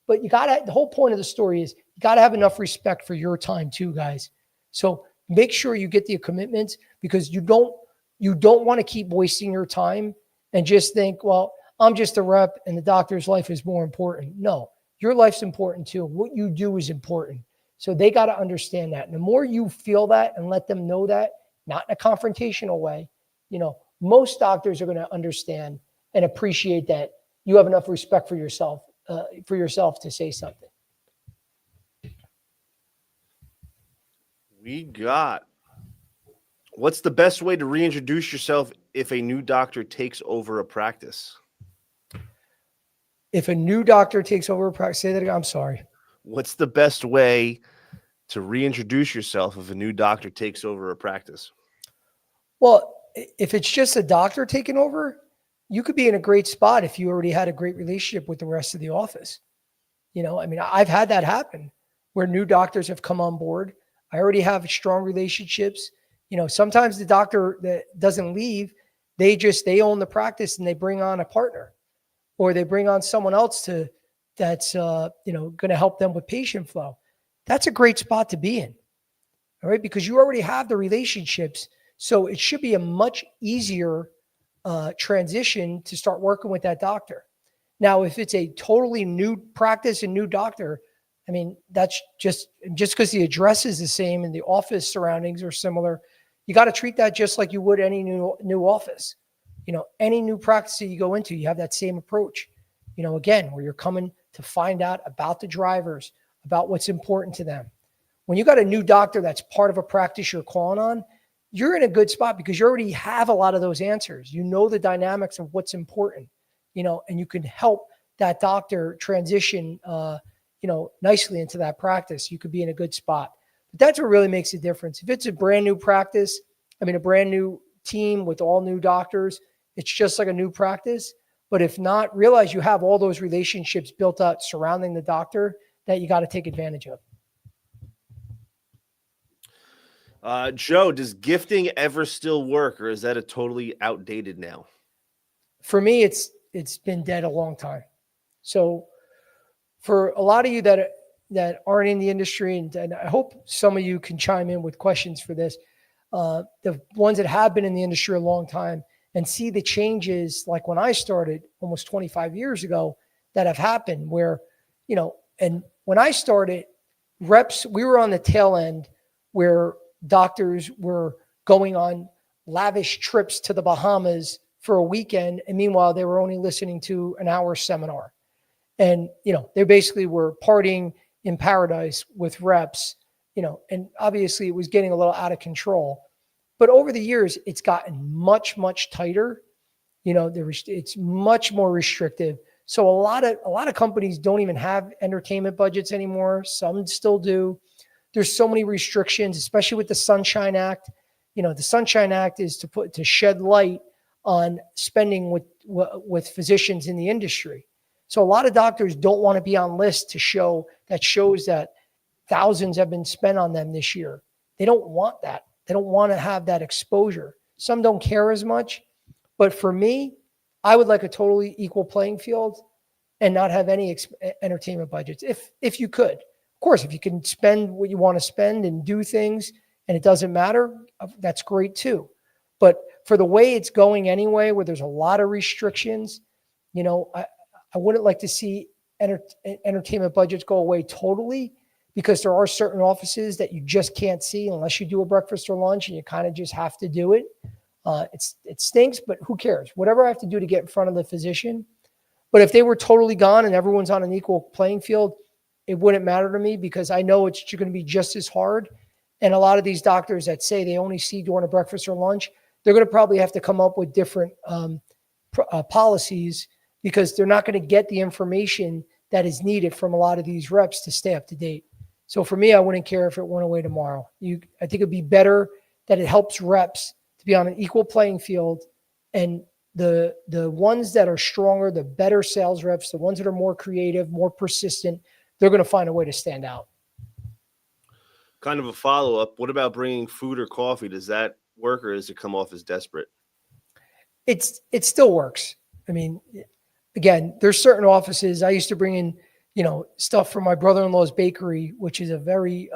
But the whole point of the story is you got to have enough respect for your time too, guys. So make sure you get the commitments, because you don't want to keep wasting your time and just think, well, I'm just a rep and the doctor's life is more important. No, your life's important too. What you do is important. So they got to understand that. And the more you feel that and let them know that, not in a confrontational way, you know, most doctors are going to understand and appreciate that you have enough respect for yourself to say something. What's the best way to reintroduce yourself if a new doctor takes over a practice? If a new doctor takes over a practice, say that again. I'm sorry. What's the best way to reintroduce yourself if a new doctor takes over a practice? Well, if it's just a doctor taking over, you could be in a great spot if you already had a great relationship with the rest of the office. You know, I mean, I've had that happen where new doctors have come on board. I already have strong relationships. You know, sometimes the doctor that doesn't leave, they own the practice and they bring on a partner, or they bring on someone else that's going to help them with patient flow. That's a great spot to be in. All right. Because you already have the relationships. So it should be a much easier transition to start working with that doctor. Now, if it's a totally new practice and new doctor, I mean, that's just because the address is the same and the office surroundings are similar, you got to treat that just like you would any new office. You know, any new practice that you go into, you have that same approach. You know, again, where you're coming to find out about the drivers, about what's important to them. When you got a new doctor that's part of a practice you're calling on, you're in a good spot because you already have a lot of those answers. You know the dynamics of what's important, you know, and you can help that doctor transition, nicely into that practice. You could be in a good spot. But that's what really makes a difference. If it's a brand new practice, a brand new team with all new doctors, it's just like a new practice. But if not, realize you have all those relationships built up surrounding the doctor that you got to take advantage of. Joe, does gifting ever still work, or is that a totally outdated now? For me, it's been dead a long time. So for a lot of you that aren't in the industry, and I hope some of you can chime in with questions for this, the ones that have been in the industry a long time and see the changes, like when I started almost 25 years ago, that have happened where, you know, and when I started, reps, we were on the tail end where doctors were going on lavish trips to the Bahamas for a weekend. And meanwhile, they were only listening to an hour seminar. And, they basically were partying in paradise with reps, and obviously it was getting a little out of control. But over the years, it's gotten much, much tighter. It's much more restrictive. So a lot of companies don't even have entertainment budgets anymore. Some still do. There's so many restrictions, especially with the Sunshine Act. The Sunshine Act is to shed light on spending with physicians in the industry. So a lot of doctors don't want to be on lists shows that thousands have been spent on them this year. They don't want that. They don't want to have that exposure. Some don't care as much. But for me, I would like a totally equal playing field and not have any entertainment budgets if you could. Of course, if you can spend what you want to spend and do things and it doesn't matter, that's great too. But for the way it's going anyway, where there's a lot of restrictions, I wouldn't like to see entertainment budgets go away totally, because there are certain offices that you just can't see unless you do a breakfast or lunch, and you kind of just have to do it. It stinks, but who cares? Whatever I have to do to get in front of the physician. But if they were totally gone and everyone's on an equal playing field, it wouldn't matter to me, because I know it's going to be just as hard. And a lot of these doctors that say they only see during a breakfast or lunch, they're going to probably have to come up with different policies, because they're not going to get the information that is needed from a lot of these reps to stay up to date. So for me, I wouldn't care if it went away tomorrow. I think it'd be better that it helps reps to be on an equal playing field, and the ones that are stronger, the better sales reps, the ones that are more creative, more persistent, they're going to find a way to stand out. Kind of a follow-up. What about bringing food or coffee? Does that work, or does it come off as desperate? It still works. I mean, again, there's certain offices. I used to bring in, stuff from my brother-in-law's bakery, which is a very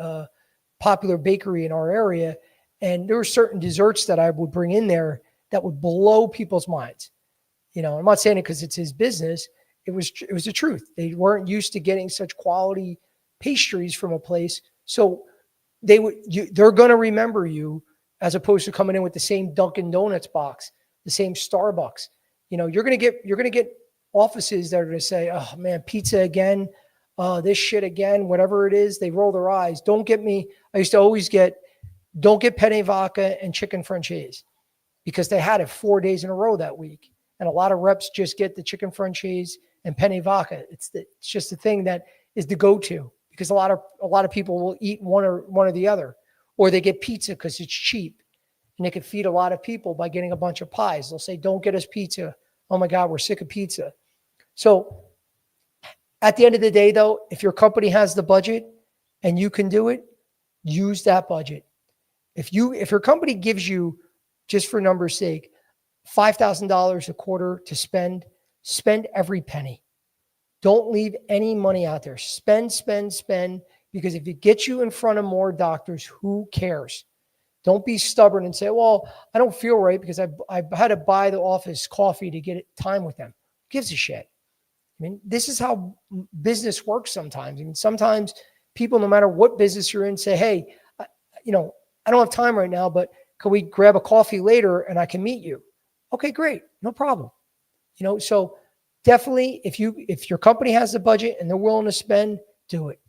popular bakery in our area. And there were certain desserts that I would bring in there that would blow people's minds. I'm not saying it because it's his business. It was the truth. They weren't used to getting such quality pastries from a place. So they're going to remember you, as opposed to coming in with the same Dunkin' Donuts box, the same Starbucks. You're going to get offices that are going to say, "Oh man, pizza again, this shit again," whatever it is. They roll their eyes. Don't get me. I used to always don't get penne vodka and chicken franchise, because they had it 4 days in a row that week. And a lot of reps just get the chicken franchise and penne vodka. It's just the thing that is the go-to, because a lot of people will eat one or the other, or they get pizza because it's cheap and they can feed a lot of people by getting a bunch of pies. They'll say, "Don't get us pizza. Oh my God, we're sick of pizza." So at the end of the day, though, if your company has the budget and you can do it, use that budget. If your company gives you, just for numbers' sake, $5,000 a quarter to spend every penny. Don't leave any money out there. Spend, because if it gets you in front of more doctors, who cares? Don't be stubborn and say, "Well, I don't feel right because I had to buy the office coffee to get time with them." Who gives a shit? I mean, this is how business works sometimes. I mean, sometimes people, no matter what business you're in, say, "Hey, I don't have time right now, but can we grab a coffee later and I can meet you?" Okay, great. No problem. So definitely, if your company has the budget and they're willing to spend, do it.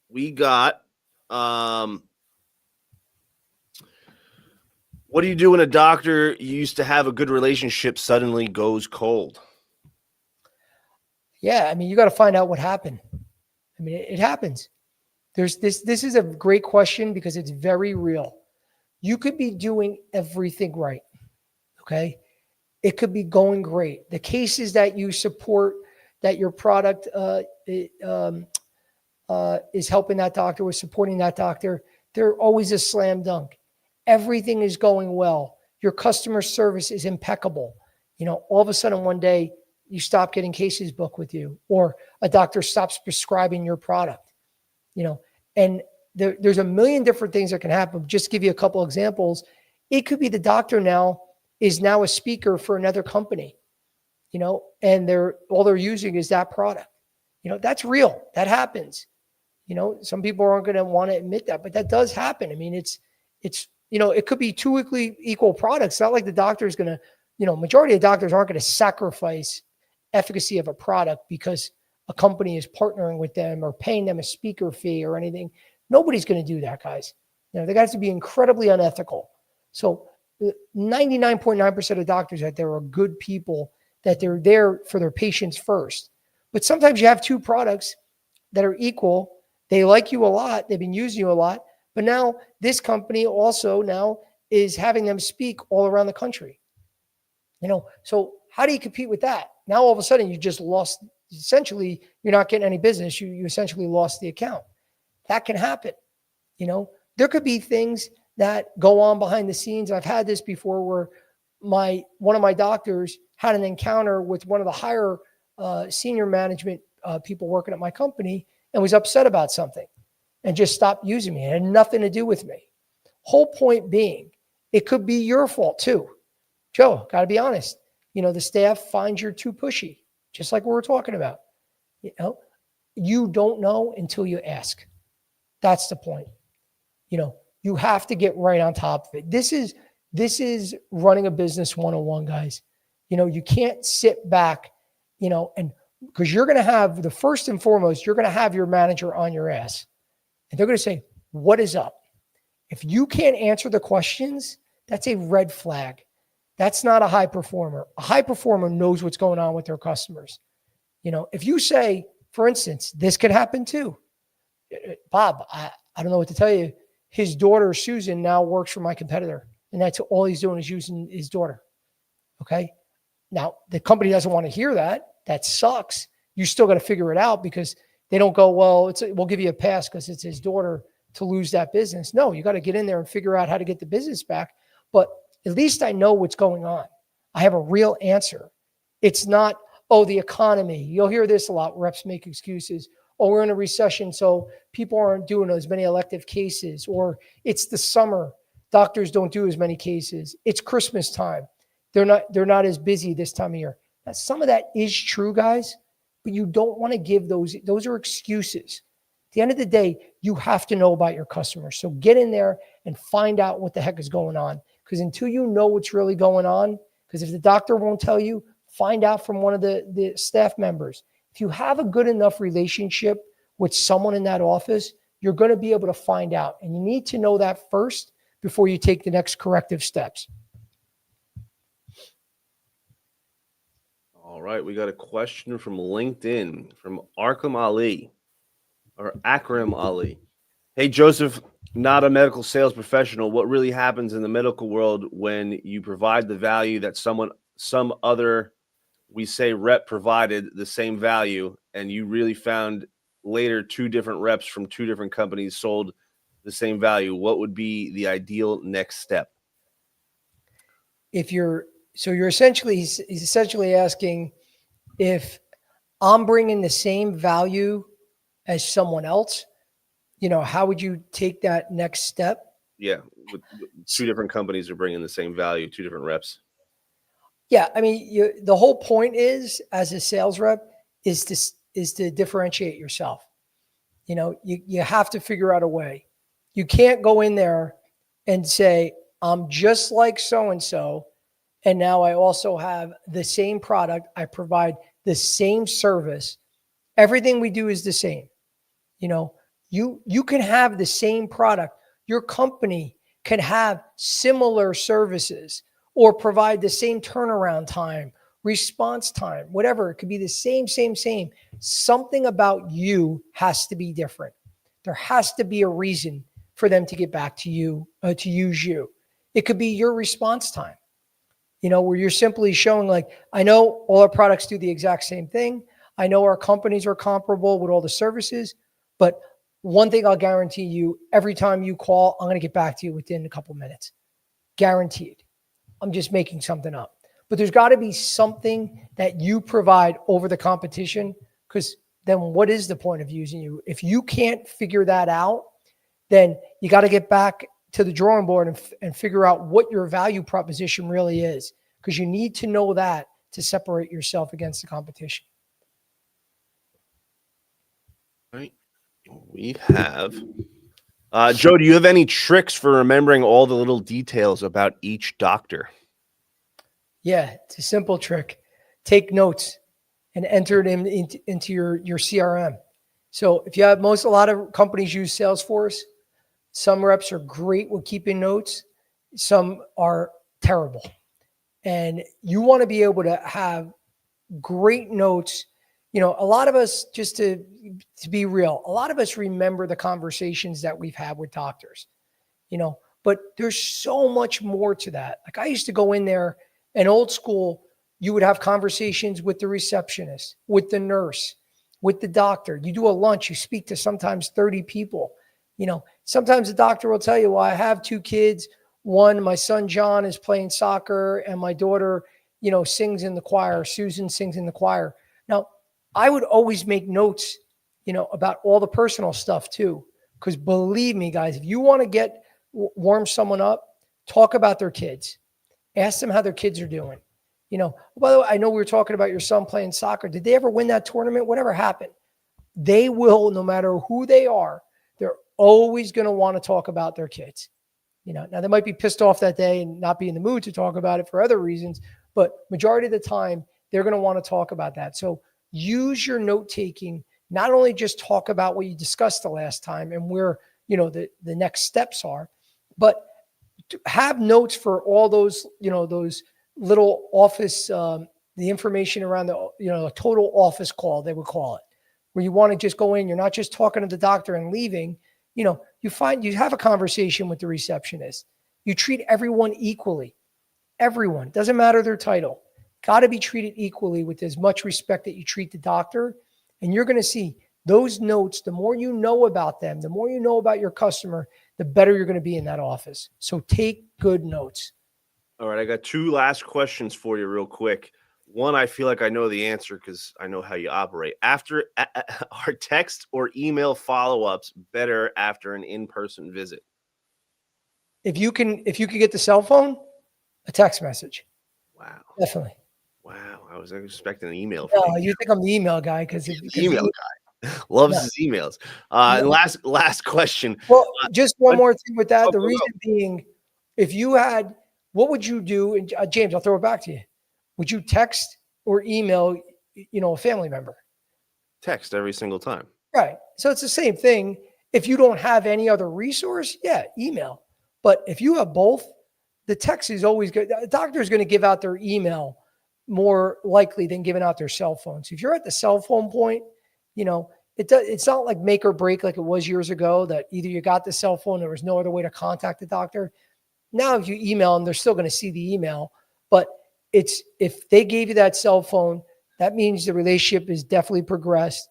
We got, what do you do when a doctor you used to have a good relationship suddenly goes cold? Yeah, I mean, you got to find out what happened. I mean, it happens. This is a great question, because it's very real. You could be doing everything right. Okay. It could be going great. The cases that you support, that your product is helping that doctor, with supporting that doctor, they're always a slam dunk. Everything is going well. Your customer service is impeccable. All of a sudden one day you stop getting cases booked with you, or a doctor stops prescribing your product, and there's a million different things that can happen. Just to give you a couple examples, it could be the doctor is now a speaker for another company, and all they're using is that product. That's real. That happens. Some people aren't going to want to admit that, but that does happen. I mean, it's, it could be two equal products. It's not like the doctor is going to, majority of doctors aren't going to sacrifice efficacy of a product because a company is partnering with them or paying them a speaker fee or anything. Nobody's going to do that, guys. They got to be incredibly unethical. So 99.9% of doctors out there are good people, that they're there for their patients first. But sometimes you have two products that are equal. They like you a lot. They've been using you a lot. But now this company also now is having them speak all around the country. So how do you compete with that? Now all of a sudden you just lost, essentially you're not getting any business. You essentially lost the account. That can happen. There could be things that go on behind the scenes. I've had this before where one of my doctors had an encounter with one of the higher senior management people working at my company and was upset about something and just stopped using me. It had nothing to do with me. Whole point being, it could be your fault too. Joe, got to be honest. The staff finds you're too pushy, just like we were talking about. You don't know until you ask. That's the point. You have to get right on top of it. This is running a business 101, guys. You can't sit back, and because you're going to have the first and foremost, you're going to have your manager on your ass and they're going to say, what is up? If you can't answer the questions, that's a red flag. That's not a high performer. A high performer knows what's going on with their customers. If you say, for instance, this could happen too. Bob, I don't know what to tell you. His daughter, Susan, now works for my competitor. And that's all he's doing is using his daughter. Okay. Now the company doesn't want to hear that. That sucks. You still got to figure it out because they don't go, well, we'll give you a pass because it's his daughter to lose that business. No, you got to get in there and figure out how to get the business back. But at least I know what's going on. I have a real answer. It's not, the economy. You'll hear this a lot. Reps make excuses. We're in a recession, so people aren't doing as many elective cases. Or it's the summer. Doctors don't do as many cases. It's Christmas time. They're not as busy this time of year. Now, some of that is true, guys, but you don't want to give those are excuses. At the end of the day, you have to know about your customers. So get in there and find out what the heck is going on. Because until you know what's really going on, because if the doctor won't tell you, find out from one of the staff members. If you have a good enough relationship with someone in that office, you're going to be able to find out. And you need to know that first before you take the next corrective steps. All right, we got a question from LinkedIn from Akram Ali. Hey, Joseph, not a medical sales professional. What really happens in the medical world when you provide the value that some other, we say rep provided the same value, and you really found later two different reps from two different companies sold the same value? What would be the ideal next step? You're essentially asking if I'm bringing the same value as someone else, how would you take that next step? Yeah. With two different companies are bringing the same value, two different reps. Yeah. I mean, the whole point is, as a sales rep, is to differentiate yourself. You have to figure out a way. You can't go in there and say, I'm just like so-and-so, and now I also have the same product. I provide the same service. Everything we do is the same. You can have the same product. Your company can have similar services or provide the same turnaround time, response time, whatever. It could be the same. Something about you has to be different. There has to be a reason for them to get back to you, to use you. It could be your response time, where you're simply showing, like, I know all our products do the exact same thing. I know our companies are comparable with all the services, but one thing I'll guarantee you, every time you call, I'm going to get back to you within a couple minutes. Guaranteed. I'm just making something up. But there's got to be something that you provide over the competition, because then what is the point of using you? If you can't figure that out, then you got to get back to the drawing board and figure out what your value proposition really is, because you need to know that to separate yourself against the competition. We have. Joe, do you have any tricks for remembering all the little details about each doctor? Yeah, it's a simple trick. Take notes and enter it into your CRM. So if you have a lot of companies use Salesforce. Some reps are great with keeping notes. Some are terrible. And you want to be able to have great notes. A lot of us, just to be real, a lot of us remember the conversations that we've had with doctors, but there's so much more to that. Like I used to go in there and old school, you would have conversations with the receptionist, with the nurse, with the doctor. You do a lunch, you speak to sometimes 30 people. Sometimes the doctor will tell you, well, I have two kids. One, my son John is playing soccer, and my daughter, sings in the choir. Susan sings in the choir. Now, I would always make notes, about all the personal stuff too. Because believe me, guys, if you want to warm someone up, talk about their kids. Ask them how their kids are doing. By the way, I know we were talking about your son playing soccer. Did they ever win that tournament? Whatever happened, they will, no matter who they are, they're always going to want to talk about their kids. Now they might be pissed off that day and not be in the mood to talk about it for other reasons, but majority of the time they're going to want to talk about that. So use your note taking, not only just talk about what you discussed the last time and where, the next steps are, but have notes for all those, those little office, the information around the, a total office call, they would call it, where you want to just go in, you're not just talking to the doctor and leaving. You find you have a conversation with the receptionist. You treat everyone equally. Everyone, doesn't matter their title, got to be treated equally with as much respect that you treat the doctor. And you're going to see those notes, the more you know about them, the more you know about your customer, the better you're going to be in that office. So take good notes. All right, I got two last questions for you real quick. One, I feel like I know the answer because I know how you operate. Are text or email follow-ups better after an in-person visit? If you can get the cell phone, a text message. Wow. Definitely. Wow. I was expecting an email. No, you think I'm the email guy because email guy loves his emails. And last question. Well, just one more thing with that. The go. reason being, if you had, what would you do? And James, I'll throw it back to you. Would you text or email, a family member? Text every single time. Right. So it's the same thing. If you don't have any other resource, yeah, email. But if you have both, the text is always good. The doctor is going to give out their email more likely than giving out their cell phone. So if you're at the cell phone point, it's not like make or break like it was years ago that either you got the cell phone, there was no other way to contact the doctor. Now, if you email them, they're still going to see the email. But if they gave you that cell phone, that means the relationship is definitely progressed.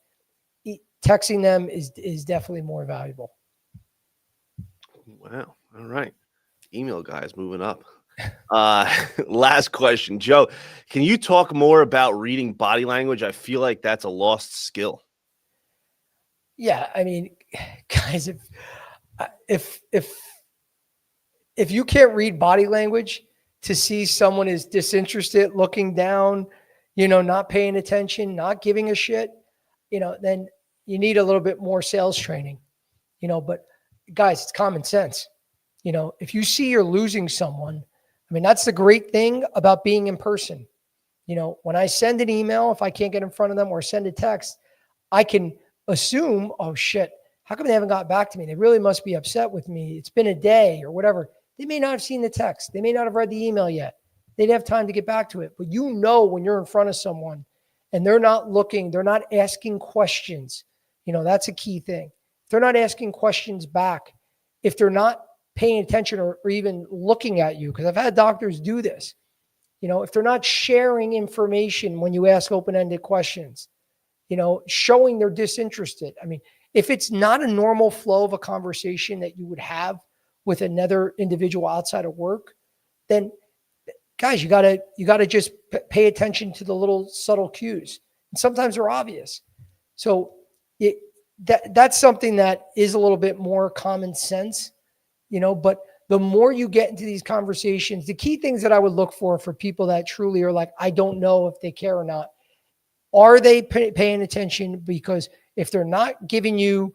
Texting them is definitely more valuable. Wow. All right. Email guys moving up. Last question, Joe, can you talk more about reading body language? I feel like that's a lost skill. Yeah. I mean, guys, if you can't read body language to see someone is disinterested, looking down, not paying attention, not giving a shit, then you need a little bit more sales training, but guys, it's common sense. If you see you're losing someone, I mean, that's the great thing about being in person. When I send an email, if I can't get in front of them or send a text, I can assume, oh shit, how come they haven't got back to me? They really must be upset with me. It's been a day or whatever. They may not have seen the text. They may not have read the email yet. They'd have time to get back to it. But when you're in front of someone and they're not looking, they're not asking questions, that's a key thing. If they're not asking questions back, if they're not paying attention or even looking at you, because I've had doctors do this, if they're not sharing information when you ask open-ended questions, showing they're disinterested. I mean, if it's not a normal flow of a conversation that you would have with another individual outside of work, then guys, you gotta just pay attention to the little subtle cues. And sometimes they're obvious. So that's something that is a little bit more common sense, but the more you get into these conversations, the key things that I would look for people that truly are like, I don't know if they care or not. Are they paying attention? Because if they're not giving you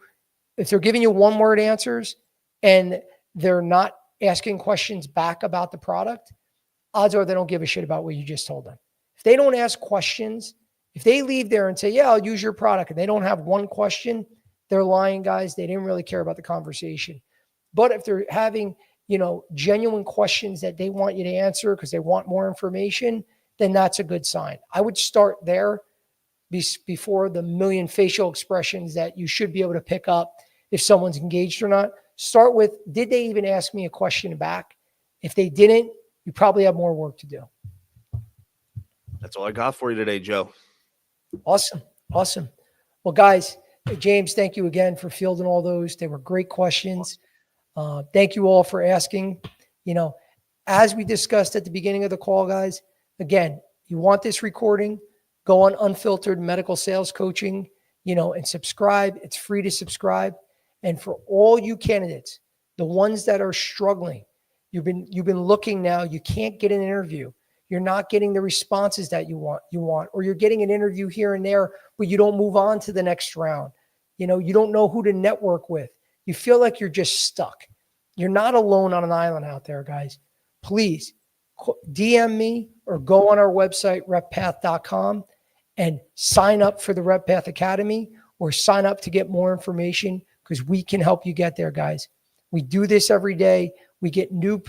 if they're giving you one word answers and they're not asking questions back about the product, odds are they don't give a shit about what you just told them. If they don't ask questions, if they leave there and say, yeah, I'll use your product, and they don't have one question, they're lying, guys. They didn't really care about the conversation. But if they're having, genuine questions that they want you to answer because they want more information, then that's a good sign. I would start there before the million facial expressions that you should be able to pick up if someone's engaged or not. Start with, did they even ask me a question back? If they didn't, you probably have more work to do. That's all I got for you today, Joe. Awesome. Well, guys, James, thank you again for fielding all those. They were great questions. Thank you all for asking. As we discussed at the beginning of the call, guys, again, you want this recording, go on Unfiltered Medical Sales Coaching, and subscribe. It's free to subscribe. And for all you candidates, the ones that are struggling, you've been looking now, you can't get an interview. You're not getting the responses that you want, or you're getting an interview here and there, but you don't move on to the next round. You don't know who to network with. You feel like you're just stuck. You're not alone on an island out there, guys. Please DM me or go on our website, RepPath.com, and sign up for the RepPath Academy or sign up to get more information, because we can help you get there, guys. We do this every day. We get new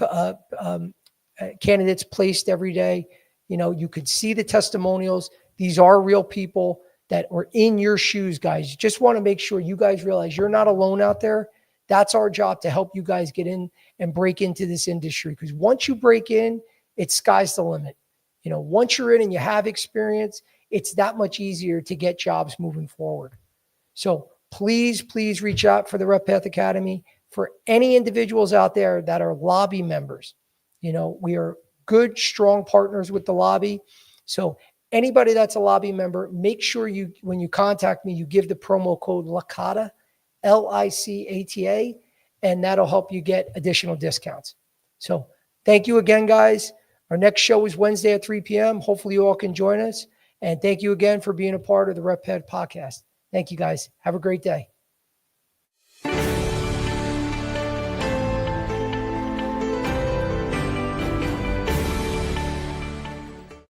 candidates placed every day. You could see the testimonials. These are real people that were in your shoes, guys. You just want to make sure you guys realize you're not alone out there. That's our job, to help you guys get in and break into this industry. Because once you break in, it's sky's the limit. Once you're in and you have experience, it's that much easier to get jobs moving forward. So please reach out for the RepPath Academy. For any individuals out there that are lobby members, we are good, strong partners with the lobby. So anybody that's a lobby member, make sure when you contact me, you give the promo code Licata, Licata, and that'll help you get additional discounts. So thank you again, guys. Our next show is Wednesday at 3 p.m. Hopefully you all can join us. And thank you again for being a part of the RepPath podcast. Thank you, guys. Have a great day.